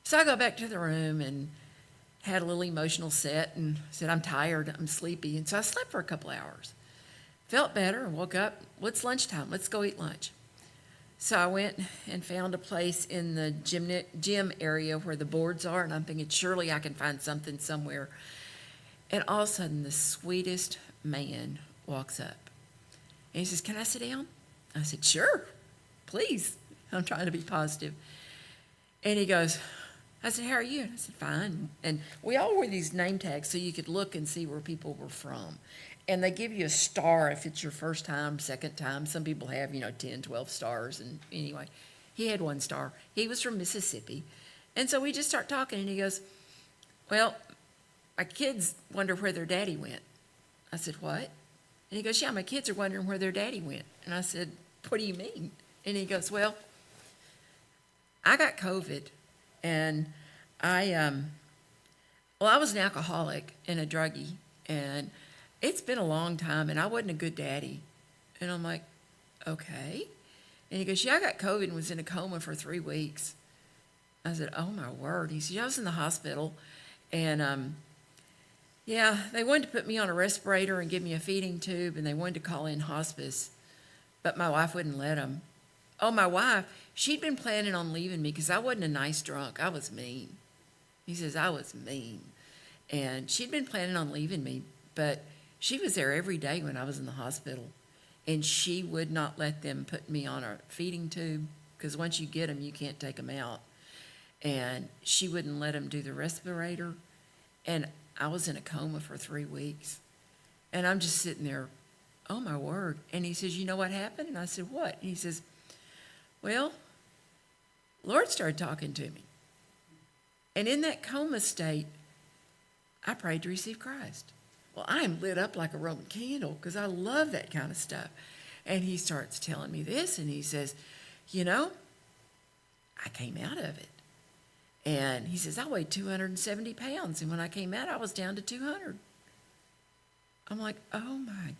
So I go back to the room and had a little emotional set and said, I'm tired, I'm sleepy. And so I slept for a couple hours. Felt better and woke up. What's lunchtime? Let's go eat lunch. So I went and found a place in the gym area where the boards are, and I'm thinking, surely I can find something somewhere. And all of a sudden, the sweetest man walks up. And he says, can I sit down? I said, sure, please. I'm trying to be positive. And he goes, I said, how are you? And I said, fine. And we all wore these name tags so you could look and see where people were from. And they give you a star if it's your first time, second time. Some people have, 10, 12 stars. And anyway, he had 1 star. He was from Mississippi. And so we just start talking, and he goes, well, my kids wonder where their daddy went. I said, what? And he goes, yeah, my kids are wondering where their daddy went. And I said, what do you mean? And he goes, well, I got COVID, and I was an alcoholic and a druggie, and it's been a long time, and I wasn't a good daddy. And I'm like, okay. And he goes, yeah, I got COVID and was in a coma for 3 weeks. I said, oh, my word. He said, yeah, I was in the hospital, and they wanted to put me on a respirator and give me a feeding tube, and they wanted to call in hospice, but my wife wouldn't let them. Oh, my wife, she'd been planning on leaving me because I wasn't a nice drunk. I was mean. He says, I was mean. And she'd been planning on leaving me, but she was there every day when I was in the hospital, and she would not let them put me on a feeding tube because once you get them, you can't take them out. And she wouldn't let them do the respirator, and I was in a coma for 3 weeks. And I'm just sitting there, oh, my word. And he says, you know what happened? And I said, what? And he says, well, Lord started talking to me. And in that coma state, I prayed to receive Christ. Well, I am lit up like a Roman candle because I love that kind of stuff. And he starts telling me this, and he says, I came out of it. And he says, I weighed 270 pounds, and when I came out, I was down to 200. I'm like, oh, my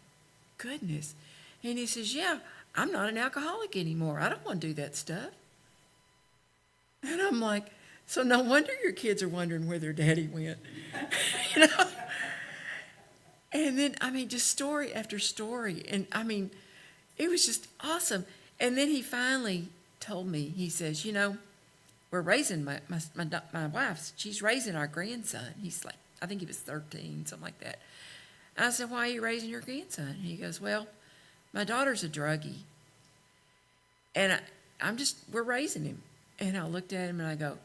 goodness. And he says, yeah, I'm not an alcoholic anymore. I don't want to do that stuff. And I'm like, so no wonder your kids are wondering where their daddy went. And then, I mean, just story after story. And I mean, it was just awesome. And then he finally told me, he says, you know, we're raising my wife, she's raising our grandson. He's like, I think he was 13, something like that. I said, why are you raising your grandson? And he goes, well, my daughter's a druggie. And we're raising him. And I looked at him and I go,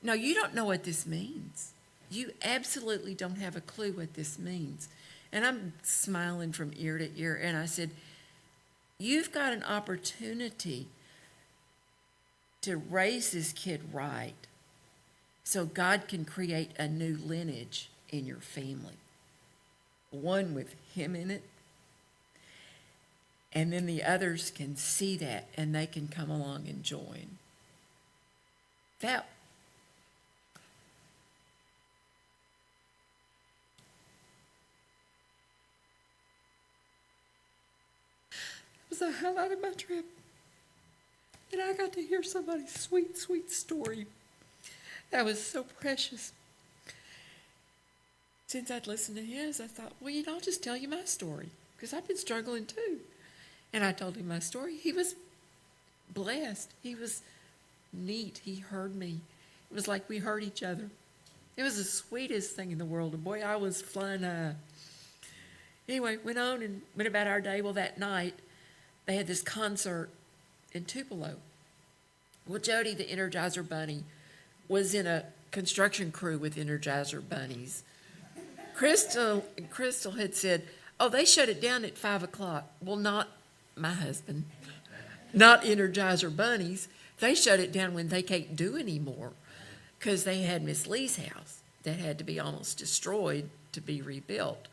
no, you don't know what this means. You absolutely don't have a clue what this means. And I'm smiling from ear to ear. And I said, you've got an opportunity to raise this kid right so God can create a new lineage in your family. One with him in it. And then the others can see that and they can come along and join. That was the highlight of my trip. And I got to hear somebody's sweet, sweet story. That was so precious. Since I'd listened to his, I thought, well, I'll just tell you my story, because I've been struggling too. And I told him my story. He was blessed. He was neat. He heard me. It was like we heard each other. It was the sweetest thing in the world. And boy, I was flying high. Anyway, went on and went about our day. Well, that night, they had this concert in Tupelo. Well, Jody, the Energizer Bunny, was in a construction crew with Energizer Bunnies. Crystal had said, oh, they shut it down at 5 o'clock. Well, not my husband, not Energizer Bunnies. They shut it down when they can't do anymore because they had Miss Lee's house that had to be almost destroyed to be rebuilt.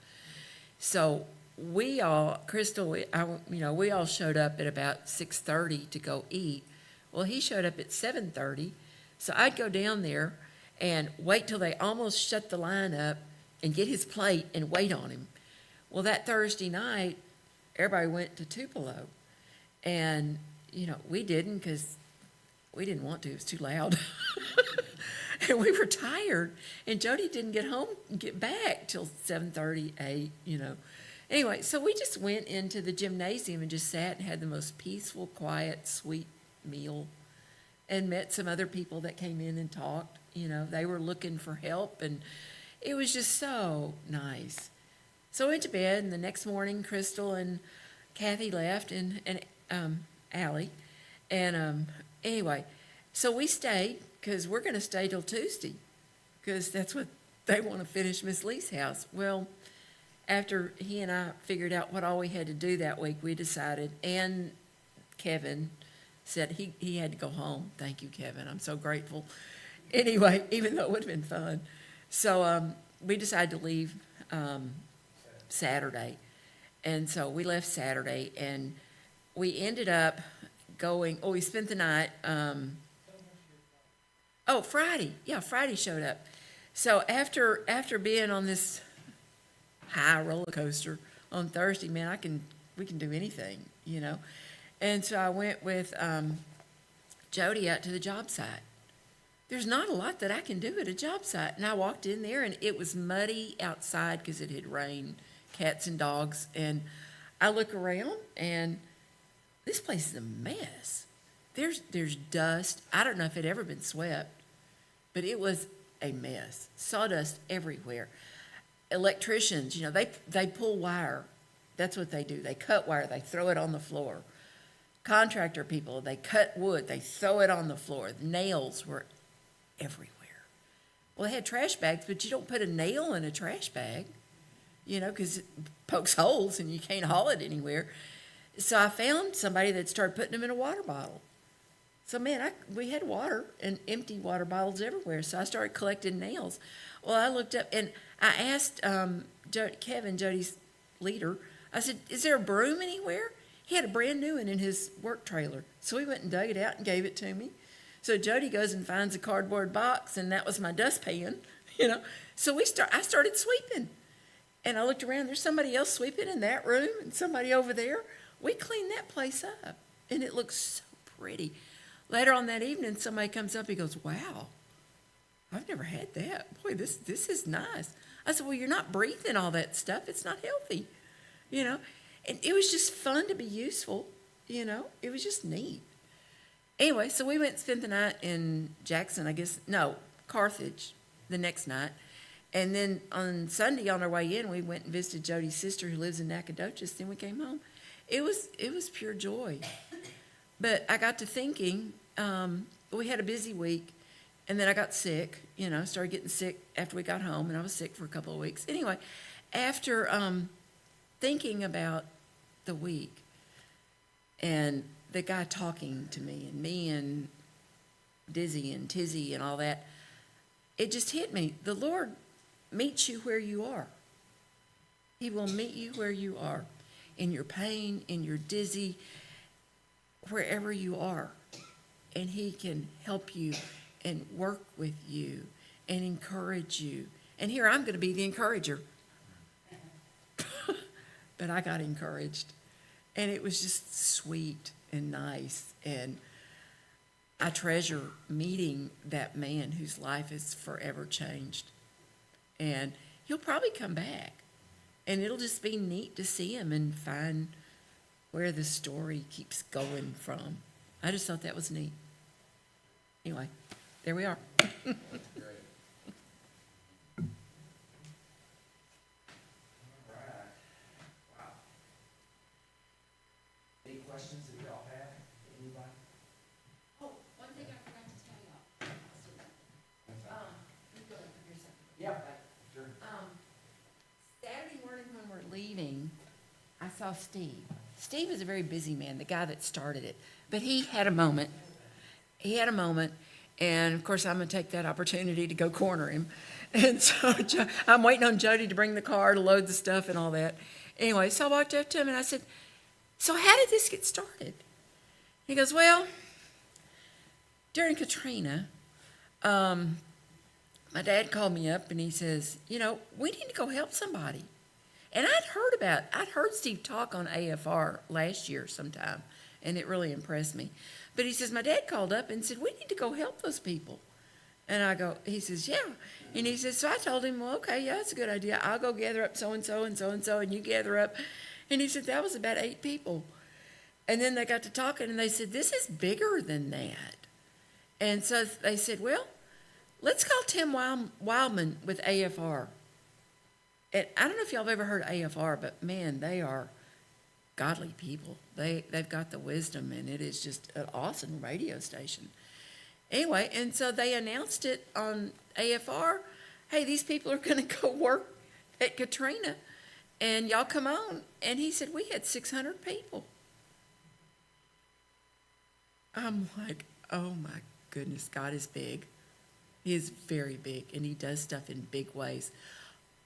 So we all, we all showed up at about 6:30 to go eat. Well, he showed up at 7:30, so I'd go down there and wait till they almost shut the line up and get his plate and wait on him. Well, that Thursday night, everybody went to Tupelo, and, we didn't because we didn't want to. It was too loud. And we were tired, and Jody didn't get back till 7:30, 8, Anyway, so we just went into the gymnasium and just sat and had the most peaceful, quiet, sweet meal and met some other people that came in and talked. They were looking for help, and it was just so nice. So I went to bed, and the next morning, Crystal and Kathy left, and Allie. And anyway, so we stayed, because we're going to stay till Tuesday, because that's what they want to finish Miss Lee's house. Well, after he and I figured out what all we had to do that week, we decided, and Kevin said he had to go home. Thank you, Kevin. I'm so grateful. Anyway, even though it would have been fun. So we decided to leave Saturday. And so we left Saturday, and we ended up going, we spent the night, Friday. Yeah, Friday showed up. So after being on this high roller coaster on Thursday, man, we can do anything, And so I went with Jody out to the job site. There's not a lot that I can do at a job site. And I walked in there, and it was muddy outside because it had rained, cats and dogs. And I look around, and this place is a mess. There's dust. I don't know if it had ever been swept, but it was a mess. Sawdust everywhere. Electricians, they pull wire. That's what they do. They cut wire. They throw it on the floor. Contractor people, they cut wood. They throw it on the floor. The nails were everywhere. Well, they had trash bags, but you don't put a nail in a trash bag, because it pokes holes and you can't haul it anywhere. So I found somebody that started putting them in a water bottle. So, man, we had water and empty water bottles everywhere. So I started collecting nails. Well, I looked up and I asked Kevin, Jody's leader, I said, is there a broom anywhere? He had a brand new one in his work trailer. So he went and dug it out and gave it to me. So Jody goes and finds a cardboard box, and that was my dustpan, So I started sweeping. And I looked around, there's somebody else sweeping in that room and somebody over there. We cleaned that place up, and it looks so pretty. Later on that evening, somebody comes up, he goes, wow, I've never had that. Boy, this is nice. I said, well, you're not breathing all that stuff. It's not healthy, you know. And it was just fun to be useful, you know. It was just neat. Anyway, so we went and spent the night in Jackson, Carthage the next night. And then on Sunday on our way in, we went and visited Jody's sister who lives in Nacogdoches. Then we came home. It was pure joy. But I got to thinking, we had a busy week, and then I got sick, you know, started getting sick after we got home, and I was sick for a couple of weeks. Anyway, after thinking about the week and the guy talking to me and Dizzy and Tizzy and all that, it just hit me. The Lord meets you where you are. He will meet you where you are, in your pain, in your dizzy, wherever you are. And he can help you and work with you and encourage you. And here I'm going to be the encourager. But I got encouraged. And it was just sweet and nice. And I treasure meeting that man whose life is forever changed. And he'll probably come back. And it'll just be neat to see him and find where the story keeps going from. I just thought that was neat. Anyway, there we are. Any questions that y'all have? Anybody? Oh, one thing I forgot to tell y'all. You go ahead, here's something. Yeah, sure. Saturday morning when we're leaving, I saw Steve. Steve is a very busy man, the guy that started it. But he had a moment. And of course, I'm going to take that opportunity to go corner him. And so I'm waiting on Jody to bring the car to load the stuff and all that. Anyway, so I walked up to him and I said, so how did this get started? He goes, well, during Katrina, my dad called me up and he says, you know, we need to go help somebody. And I'd heard Steve talk on AFR last year sometime, and it really impressed me. But he says, my dad called up and said, we need to go help those people. And he says, yeah. And he says, so I told him, well, okay, yeah, that's a good idea. I'll go gather up so-and-so and so-and-so, and you gather up. And he said, that was about 8 people. And then they got to talking, and they said, this is bigger than that. And so they said, well, let's call Tim Wildman with AFR. And I don't know if y'all have ever heard of AFR, but man, they are godly people. They've got the wisdom, and it is just an awesome radio station. Anyway, and so they announced it on AFR. Hey, these people are going to go work at Katrina, and y'all come on. And he said, we had 600 people. I'm like, oh my goodness, God is big. He is very big, and he does stuff in big ways.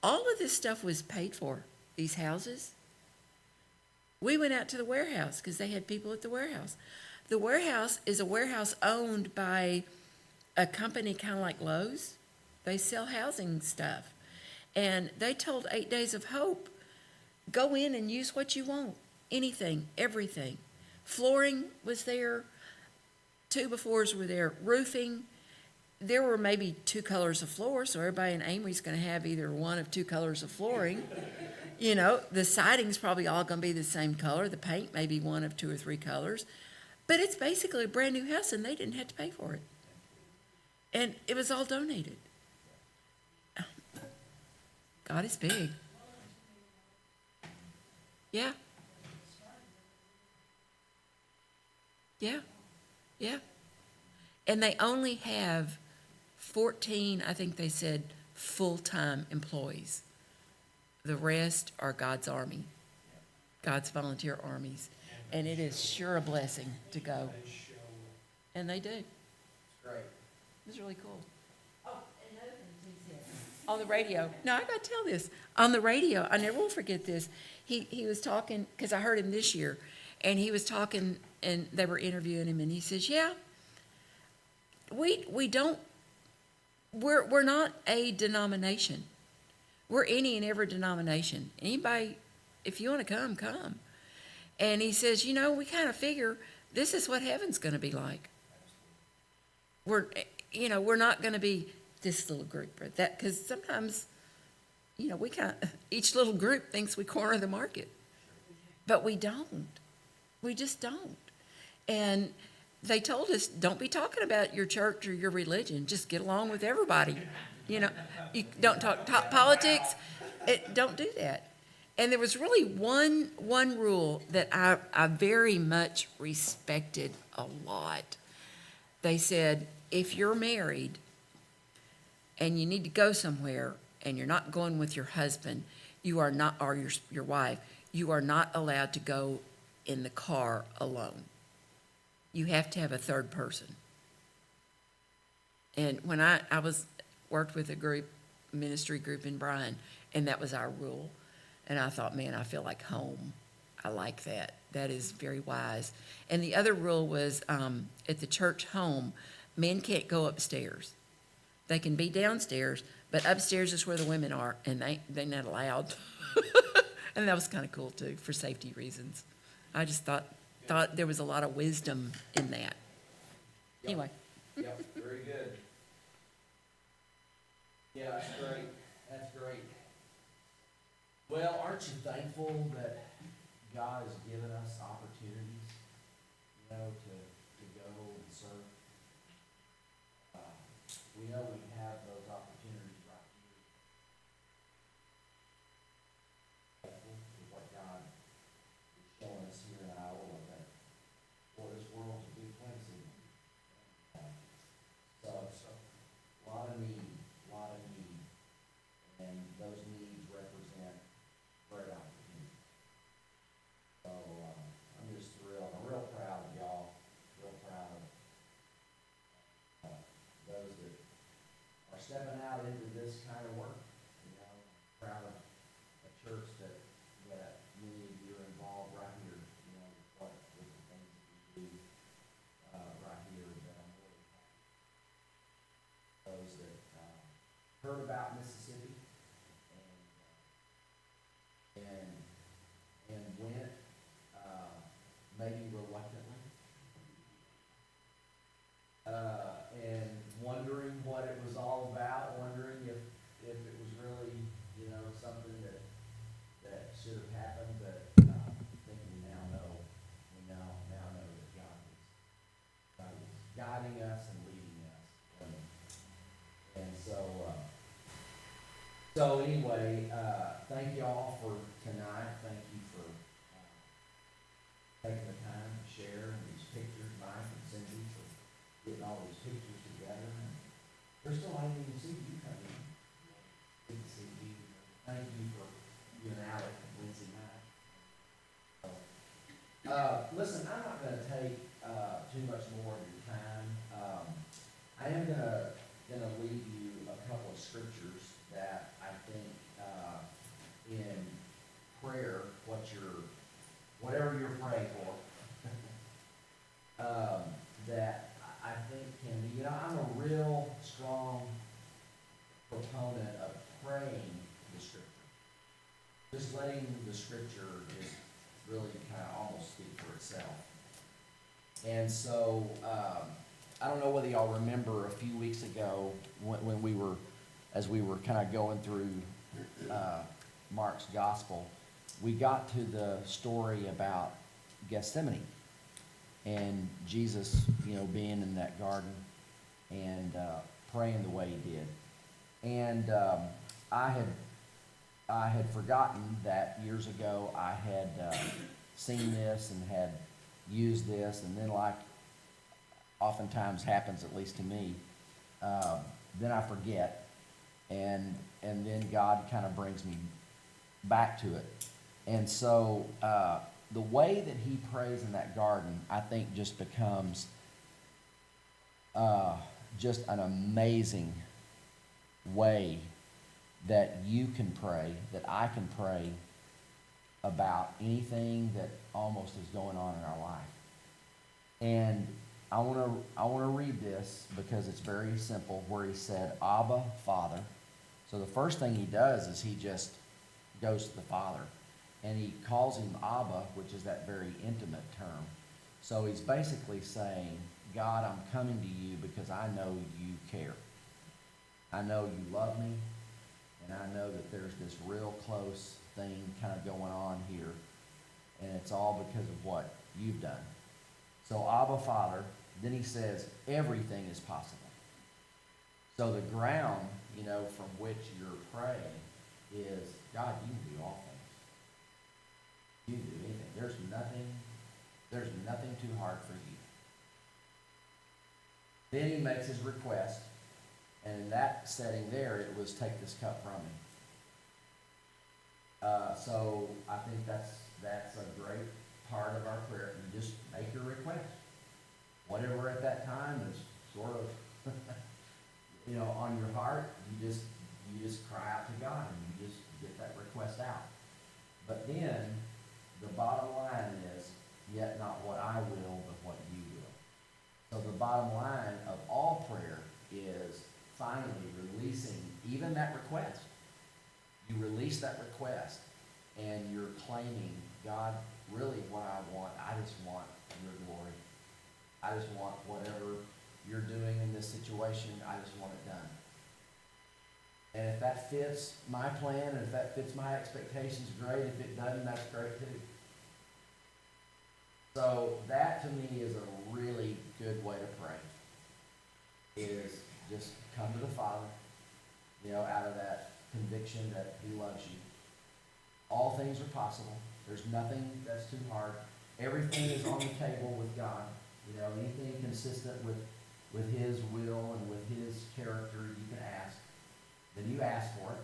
All of this stuff was paid for, these houses. We went out to the warehouse because they had people at the warehouse. The warehouse is a warehouse owned by a company kind of like Lowe's. They sell housing stuff. And they told 8 Days of Hope, go in and use what you want. Anything, everything. Flooring was there. 2x4s were there. Roofing. There were maybe 2 colors of floor, so everybody in Amory's going to have either one of 2 colors of flooring. You know, the siding's probably all going to be the same color. The paint may be one of 2 or 3 colors. But it's basically a brand new house, and they didn't have to pay for it. And it was all donated. God is big. Yeah. Yeah. Yeah. And they only have 14, I think they said, full-time employees. The rest are God's army, God's volunteer armies. And it is sure a blessing to go. And they do. Great. It was really cool. Oh, another thing he said. On the radio. No, I got to tell this. On the radio, I never will forget this. He was talking, because I heard him this year, and he was talking, and they were interviewing him, and he says, yeah, we're not a denomination. We're any and every denomination. Anybody, if you want to come, come. And he says, you know, we kind of figure this is what heaven's going to be like. We're not going to be this little group or that, because sometimes you know, each little group thinks we corner the market, but we don't. We just don't. And they told us, don't be talking about your church or your religion. Just get along with everybody. You know, you don't talk politics. Don't do that. And there was really one rule that I very much respected a lot. They said, if you're married and you need to go somewhere and you're not going with your husband, you are not, or your wife, you are not allowed to go in the car alone. You have to have a third person. And when I worked with a ministry group in Bryan, and that was our rule. And I thought, man, I feel like home. I like that. That is very wise. And the other rule was at the church home, men can't go upstairs. They can be downstairs, but upstairs is where the women are, and they're not allowed. And that was kind of cool too, for safety reasons. I just thought there was a lot of wisdom in that. Anyway. Yep, very good. Yeah, that's great. That's great. Well, aren't you thankful that God has given us opportunities, you know, to go and serve? We know we have those opportunities right here. Thankful for what God is showing us here in Iowa, that for this world's a big place, isn't it? So it's a lot of need, and those needs represent great opportunities. So I'm just thrilled. I'm real proud of y'all. Real proud of those that are stepping out into this kind of work. You know, I'm proud of a church that many of you are involved right here. You know, with the things that we do right here. That I'm really proud of. Those that heard about Mississippi and went, maybe reluctantly, and wondering what it was all about, wondering if it was really, you know, something that should have happened, but I think we now know that God is guiding us and leading us, and so anyway, thank you all for tonight. Thank you for taking the time to share these pictures, Mike and Cindy, for getting all these pictures together. Crystal, I didn't even see you come in. Good to see you. Thank you for you and Alec Wednesday night. Listen, I'm not going to take too much more of your time. I am going to leave you a couple of scriptures that I think in prayer, whatever you're praying for, that I think can be, you know, I'm a real strong proponent of praying the scripture. Just letting the scripture just really kind of almost speak for itself. And so, I don't know whether y'all remember a few weeks ago when as we were kind of going through Mark's gospel, we got to the story about Gethsemane and Jesus, you know, being in that garden and praying the way he did. And I had forgotten that years ago I had seen this and had used this, and then, like oftentimes happens, at least to me, then I forget, and then God kind of brings me back to it. And so the way that he prays in that garden, I think, just becomes just an amazing way that you can pray, that I can pray about anything that almost is going on in our life. And I want to read this because it's very simple, where he said, Abba, Father. So the first thing he does is he just goes to the Father, and he calls him Abba, which is that very intimate term. So he's basically saying, God, I'm coming to you because I know you care. I know you love me, And I know that there's this real close thing kind of going on here, and it's all because of what you've done. So Abba Father, then he says, everything is possible. So the ground, you know, from which you're praying is, God, you can do all things. You can do anything. There's nothing too hard for you. Then he makes his request, and in that setting there, it was, take this cup from me. So I think that's a great part of our prayer. You just make your request. Whatever at that time is sort of, you know, on your heart, you just cry out to God and you just get that request out. But then the bottom line is, yet not what I will, but what you will. So the bottom line of all prayer is finally releasing even that request. You release that request and you're claiming, God, really what I want, I just want your glory. I just want whatever you're doing in this situation, I just want it done. And if that fits my plan, and if that fits my expectations, great. If it doesn't, that's great too. So that to me is a really good way to pray. Is just come to the Father, you know, out of that conviction that he loves you. All things are possible. There's nothing that's too hard. Everything is on the table with God. You know, anything consistent with his will and with his character you can ask. Then you ask for it,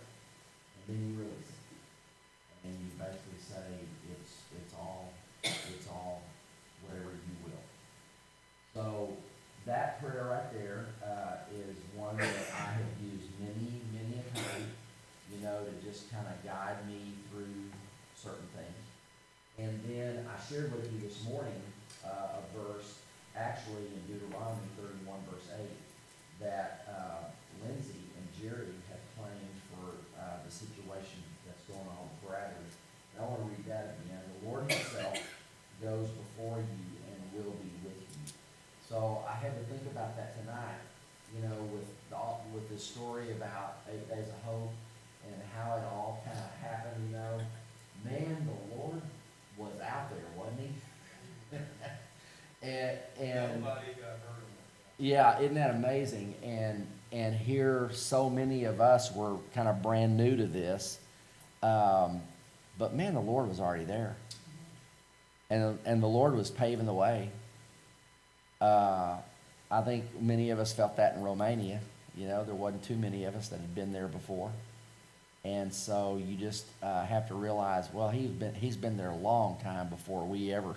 and then you release it. And you basically say, it's all whatever you will. So that prayer right there is one that I have used many a time, you know, to just kind of guide me through certain things. And then I shared with you this morning a verse, actually in Deuteronomy 31, verse 8, that Lindsay and Jerry have claimed for the situation that's going on with Bradley. And I want to read that again. The Lord himself goes before you and will be with you. So I had to think about that tonight, you know, with this story about 8 Days of Hope and how it all kind of happened, you know. Man, the Lord was out there, wasn't he? and Nobody got hurt. yeah, isn't that amazing? And here so many of us were kind of brand new to this. But man, the Lord was already there. And the Lord was paving the way. I think many of us felt that in Romania. You know, there wasn't too many of us that had been there before. And so you just have to realize, well, he's been there a long time before we ever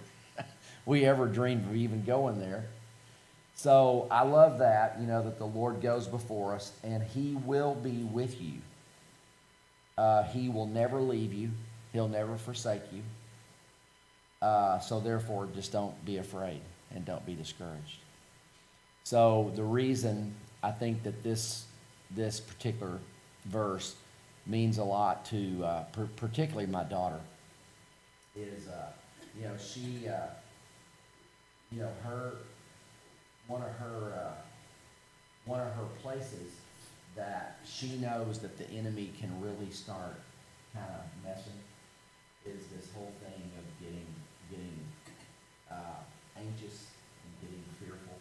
dreamed of even going there. So I love that, you know, that the Lord goes before us and he will be with you. He will never leave you. He'll never forsake you. So therefore, just don't be afraid and don't be discouraged. So the reason I think that this particular verse means a lot to particularly my daughter is, you know, she, you know, one of her places that she knows that the enemy can really start kind of messing is this whole thing of getting anxious and getting fearful.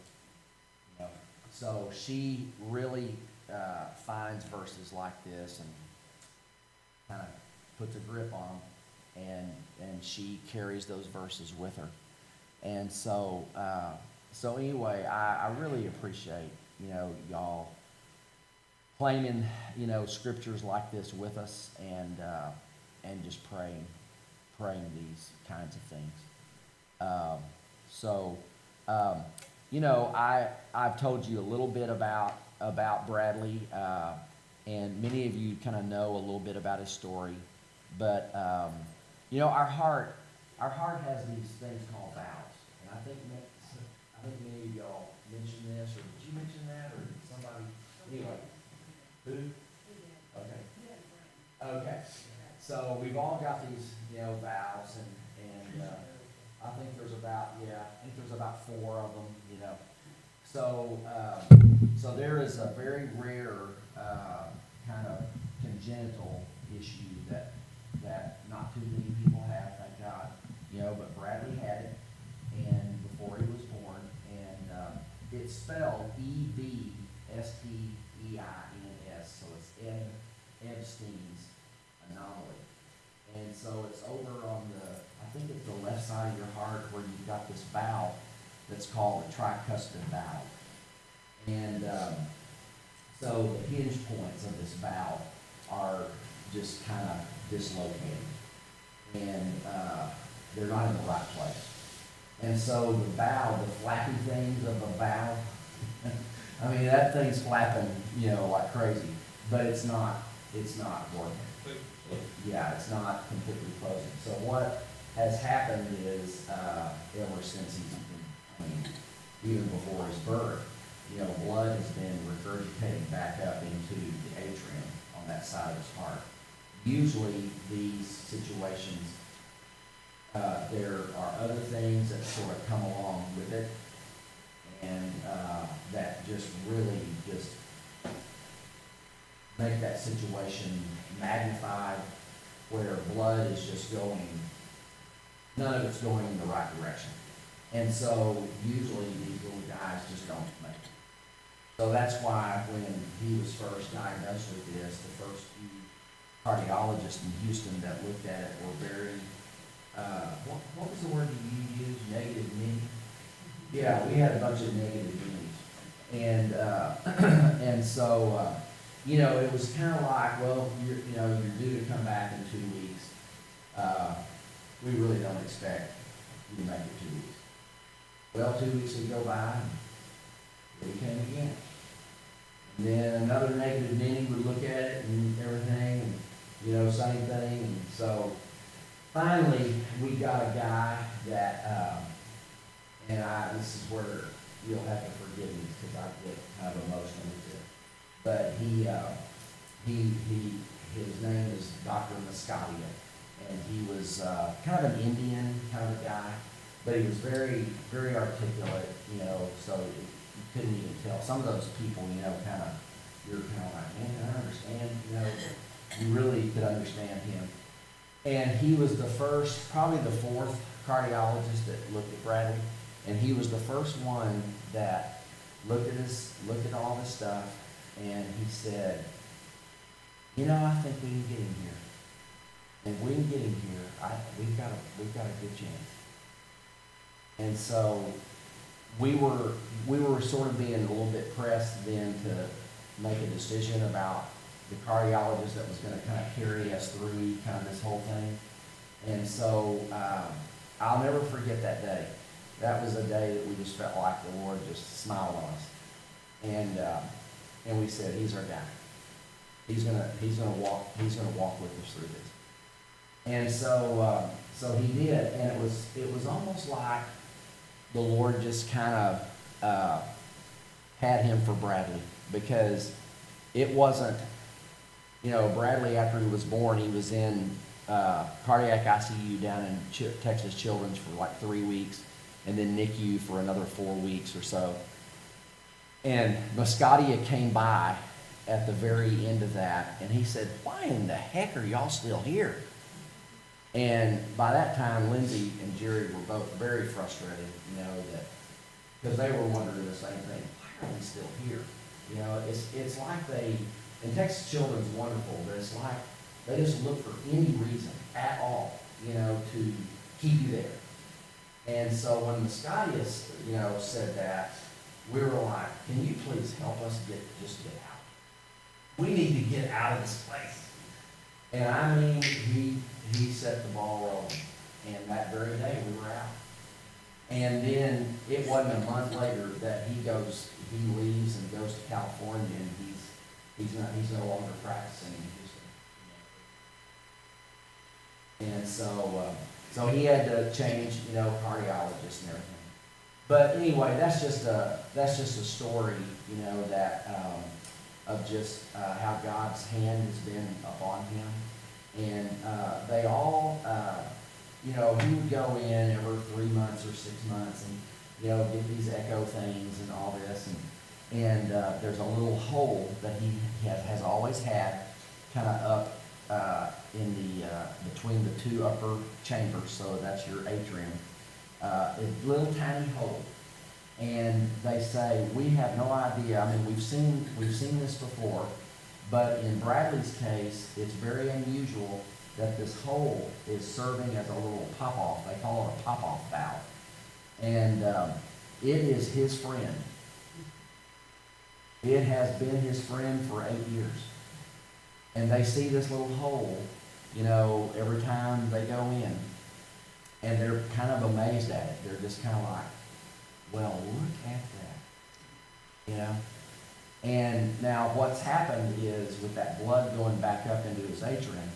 You know? So she really finds verses like this and kind of puts a grip on them, and she carries those verses with her. And so anyway, I really appreciate, you know, y'all claiming, you know, scriptures like this with us and just praying these kinds of things. You know, I've told you a little bit about Bradley, and many of you kind of know a little bit about his story, but you know, our heart has these things called vows, and I think many of y'all mentioned this, or did you mention that, or did somebody? Anyway, who? Okay. So we've all got these, you know, vows, and I think there's about 4 of them, you know. So there is a very rare kind of congenital issue that not too many people have, thank God. But Bradley had it, and before he was born, and it's spelled EBSTEINS, so it's Ebstein's anomaly. And so it's over on I think it's the left side of your heart where you've got this valve that's called a tricuspid valve. And so the hinge points of this valve are just kind of dislocated. And they're not in the right place. And so the valve, the flappy things of the valve, I mean, that thing's flapping, like crazy, but it's not working. Yeah, it's not completely closing. So what has happened is, ever since he's been, even before his birth, blood has been regurgitating back up into the atrium on that side of his heart. Usually these situations, there are other things that sort of come along with it, and that just really just make that situation magnified, where blood is just going, none of it's going in the right direction. And so usually these little guys just don't make it. So that's why when he was first diagnosed with this, the first few cardiologists in Houston that looked at it were very, what was the word you used? Negative Ninny? Yeah, we had a bunch of negative Ninnies. And so, it was kind of like, well, you're due to come back in 2 weeks. We really don't expect you to make it 2 weeks. Well, 2 weeks would go by, and here he came again. And then another negative Ninny would look at it and everything, and, same thing. And so finally, we got a guy that, this is where you'll have to forgive me because I get kind of emotional with it. But his name is Dr. Mascadia, and he was kind of an Indian kind of guy, but he was very, very articulate, so you couldn't even tell. Some of those people, you're kind of like, man, I understand, you really could understand him. And he was the first, probably the fourth cardiologist that looked at Bradley, and he was the first one that looked at all this stuff, and he said, I think we can get him here. And if we can get him here, we've got a good chance. And so we were sort of being a little bit pressed then to make a decision about the cardiologist that was going to kind of carry us through kind of this whole thing. And so I'll never forget that day. That was a day that we just felt like the Lord just smiled on us. And we said, he's our guy. He's gonna walk with us through this. And so he did, and it was almost like the Lord just kind of had him for Bradley, because it wasn't, Bradley, after he was born, he was in cardiac ICU down in Texas Children's for like 3 weeks, and then NICU for another 4 weeks or so. And Mascadia came by at the very end of that, and he said, why in the heck are y'all still here? And by that time, Lindsay and Jerry were both very frustrated, because they were wondering the same thing. Why are we still here? It's like and Texas Children's wonderful, but it's like they just look for any reason at all, to keep you there. And so when Mascadia, said that, we were like, can you please help us get out? We need to get out of this place. And I mean, he set the ball rolling. And that very day we were out. And then it wasn't a month later that he leaves and goes to California, and he's no longer practicing in Houston. And so he had to change, cardiologists and everything. But anyway, that's just a story, that of just how God's hand has been upon him. And they all, he would go in every 3 months or 6 months and, get these echo things and all this. And there's a little hole that he has always had kind of up in the between the two upper chambers, so that's your atrium. A little tiny hole, and they say we have no idea. I mean, we've seen this before, but in Bradley's case, it's very unusual that this hole is serving as a little pop-off. They call it a pop-off valve, and it is his friend. It has been his friend for 8 years. And they see this little hole, you know, every time they go in. And they're kind of amazed at it. They're just kind of like, well, look at that. You know? And now what's happened is with that blood going back up into his atrium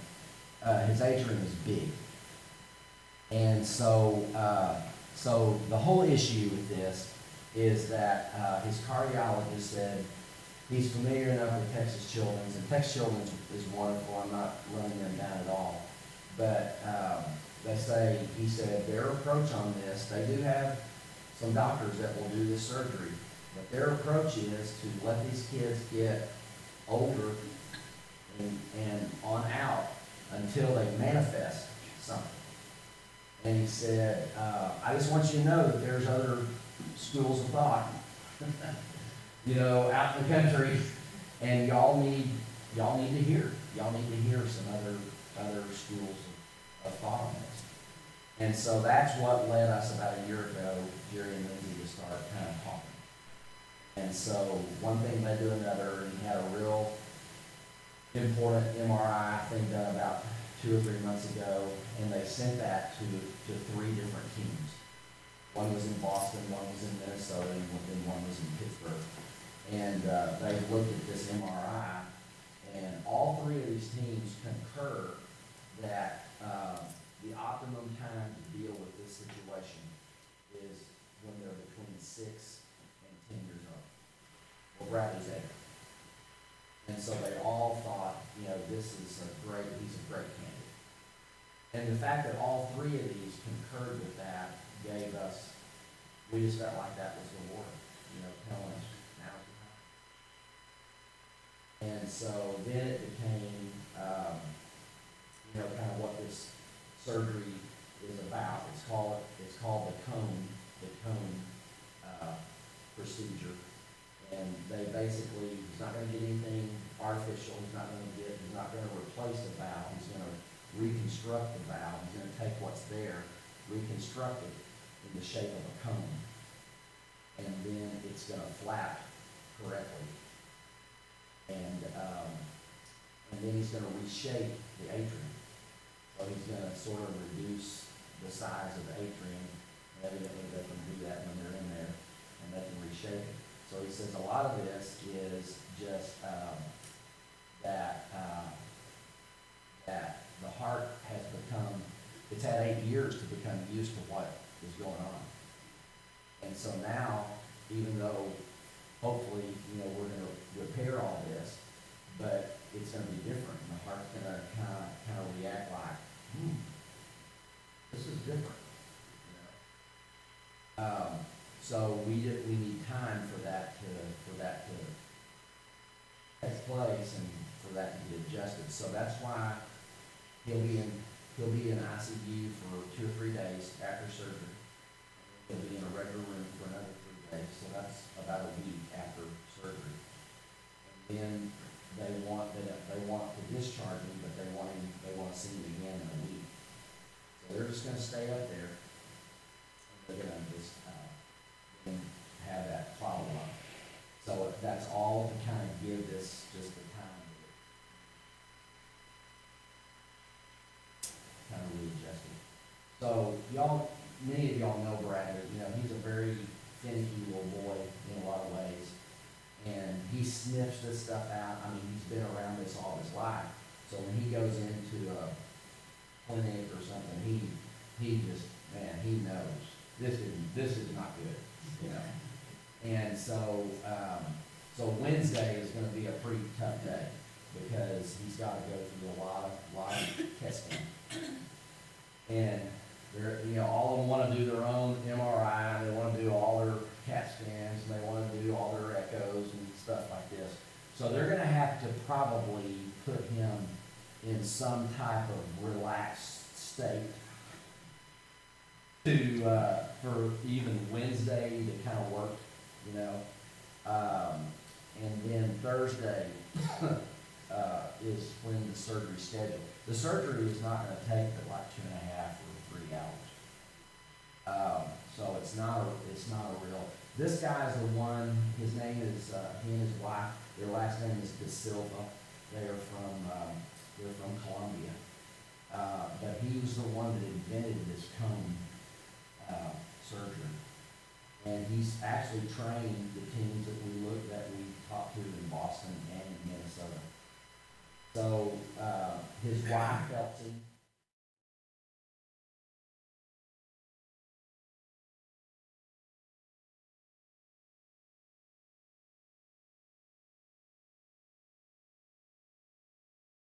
is big. And so, so the whole issue with this is that his cardiologist said he's familiar enough with Texas Children's, and Texas Children's is wonderful. I'm not running them down at all. But he said their approach on this, they do have some doctors that will do this surgery, but their approach is to let these kids get older and on out until they manifest something. And he said, I just want you to know that there's other schools of thought, you know, out in the country, and y'all need to hear some other schools of thought on this. And so that's what led us about a year ago, Jerry and Lindsay, to start kind of talking. And so one thing led to another, and he had a real important MRI thing done about 2 or 3 months ago, and they sent that to 3 different teams. One was in Boston, one was in Minnesota, and then one was in Pittsburgh. And they looked at this MRI, and all 3 of these teams concur that the optimum time to deal with this situation is when they're between 6 and 10 years old. Well, Bradley's 8. And so they all thought, you know, he's a great candidate. And the fact that all 3 of these concurred with that gave us, we just felt like that was the Lord, you know, telling us now's the time. And so then it became, you know, kind of what this surgery is about. It's called the cone procedure. And they basically, he's not going to get anything artificial. He's not going to replace the valve. He's going to reconstruct the valve. He's going to take what's there, reconstruct it in the shape of a cone, and then it's going to flap correctly. And then he's going to reshape the atrium. So he's going to sort of reduce the size of the atrium. Evidently, they can do that when they're in there, and they can reshape it. So he says a lot of this is just that the heart has become, it's had 8 years to become used to what is going on. And so now, even though hopefully, you know, we're going to repair all this, but it's going to be different. And the heart's going to kind of react like, this is different. You know? So we need time for that to take place and for that to get adjusted. So that's why he'll be in ICU for 2 or 3 days after surgery. He'll be in a regular room for another 3 days. So that's about a week after surgery. And then they want to discharge him, but they want to see him again in a week. So they're just going to stay up there. They're going to just have that follow-up. So that's all to kind of give this just the time to kind of readjust it. So many of y'all know Bradley. You know, he's a very finicky little boy in a lot of ways. And he sniffs this stuff out. I mean, he's been around this all his life. So when he goes into a clinic or something, he just, man, he knows this is not good, you know. And so Wednesday is going to be a pretty tough day because he's got to go through a lot of testing. And all of them want to do their own MRI, and they want to do all their CAT scans, and they want to do all their echoes and stuff like this. So they're going to have to probably put him in some type of relaxed state to, for even Wednesday to kind of work, you know. And then Thursday, is when the surgery's scheduled. The surgery is not gonna take but like 2.5 or 3 hours. So it's not a real, this guy's the one, his name is, he and his wife, their last name is De Silva. They're from Colombia. But he was the one that invented this cone, surgery. And he's actually trained the teams that we talked to in Boston and in Minnesota. So, his wife helps him.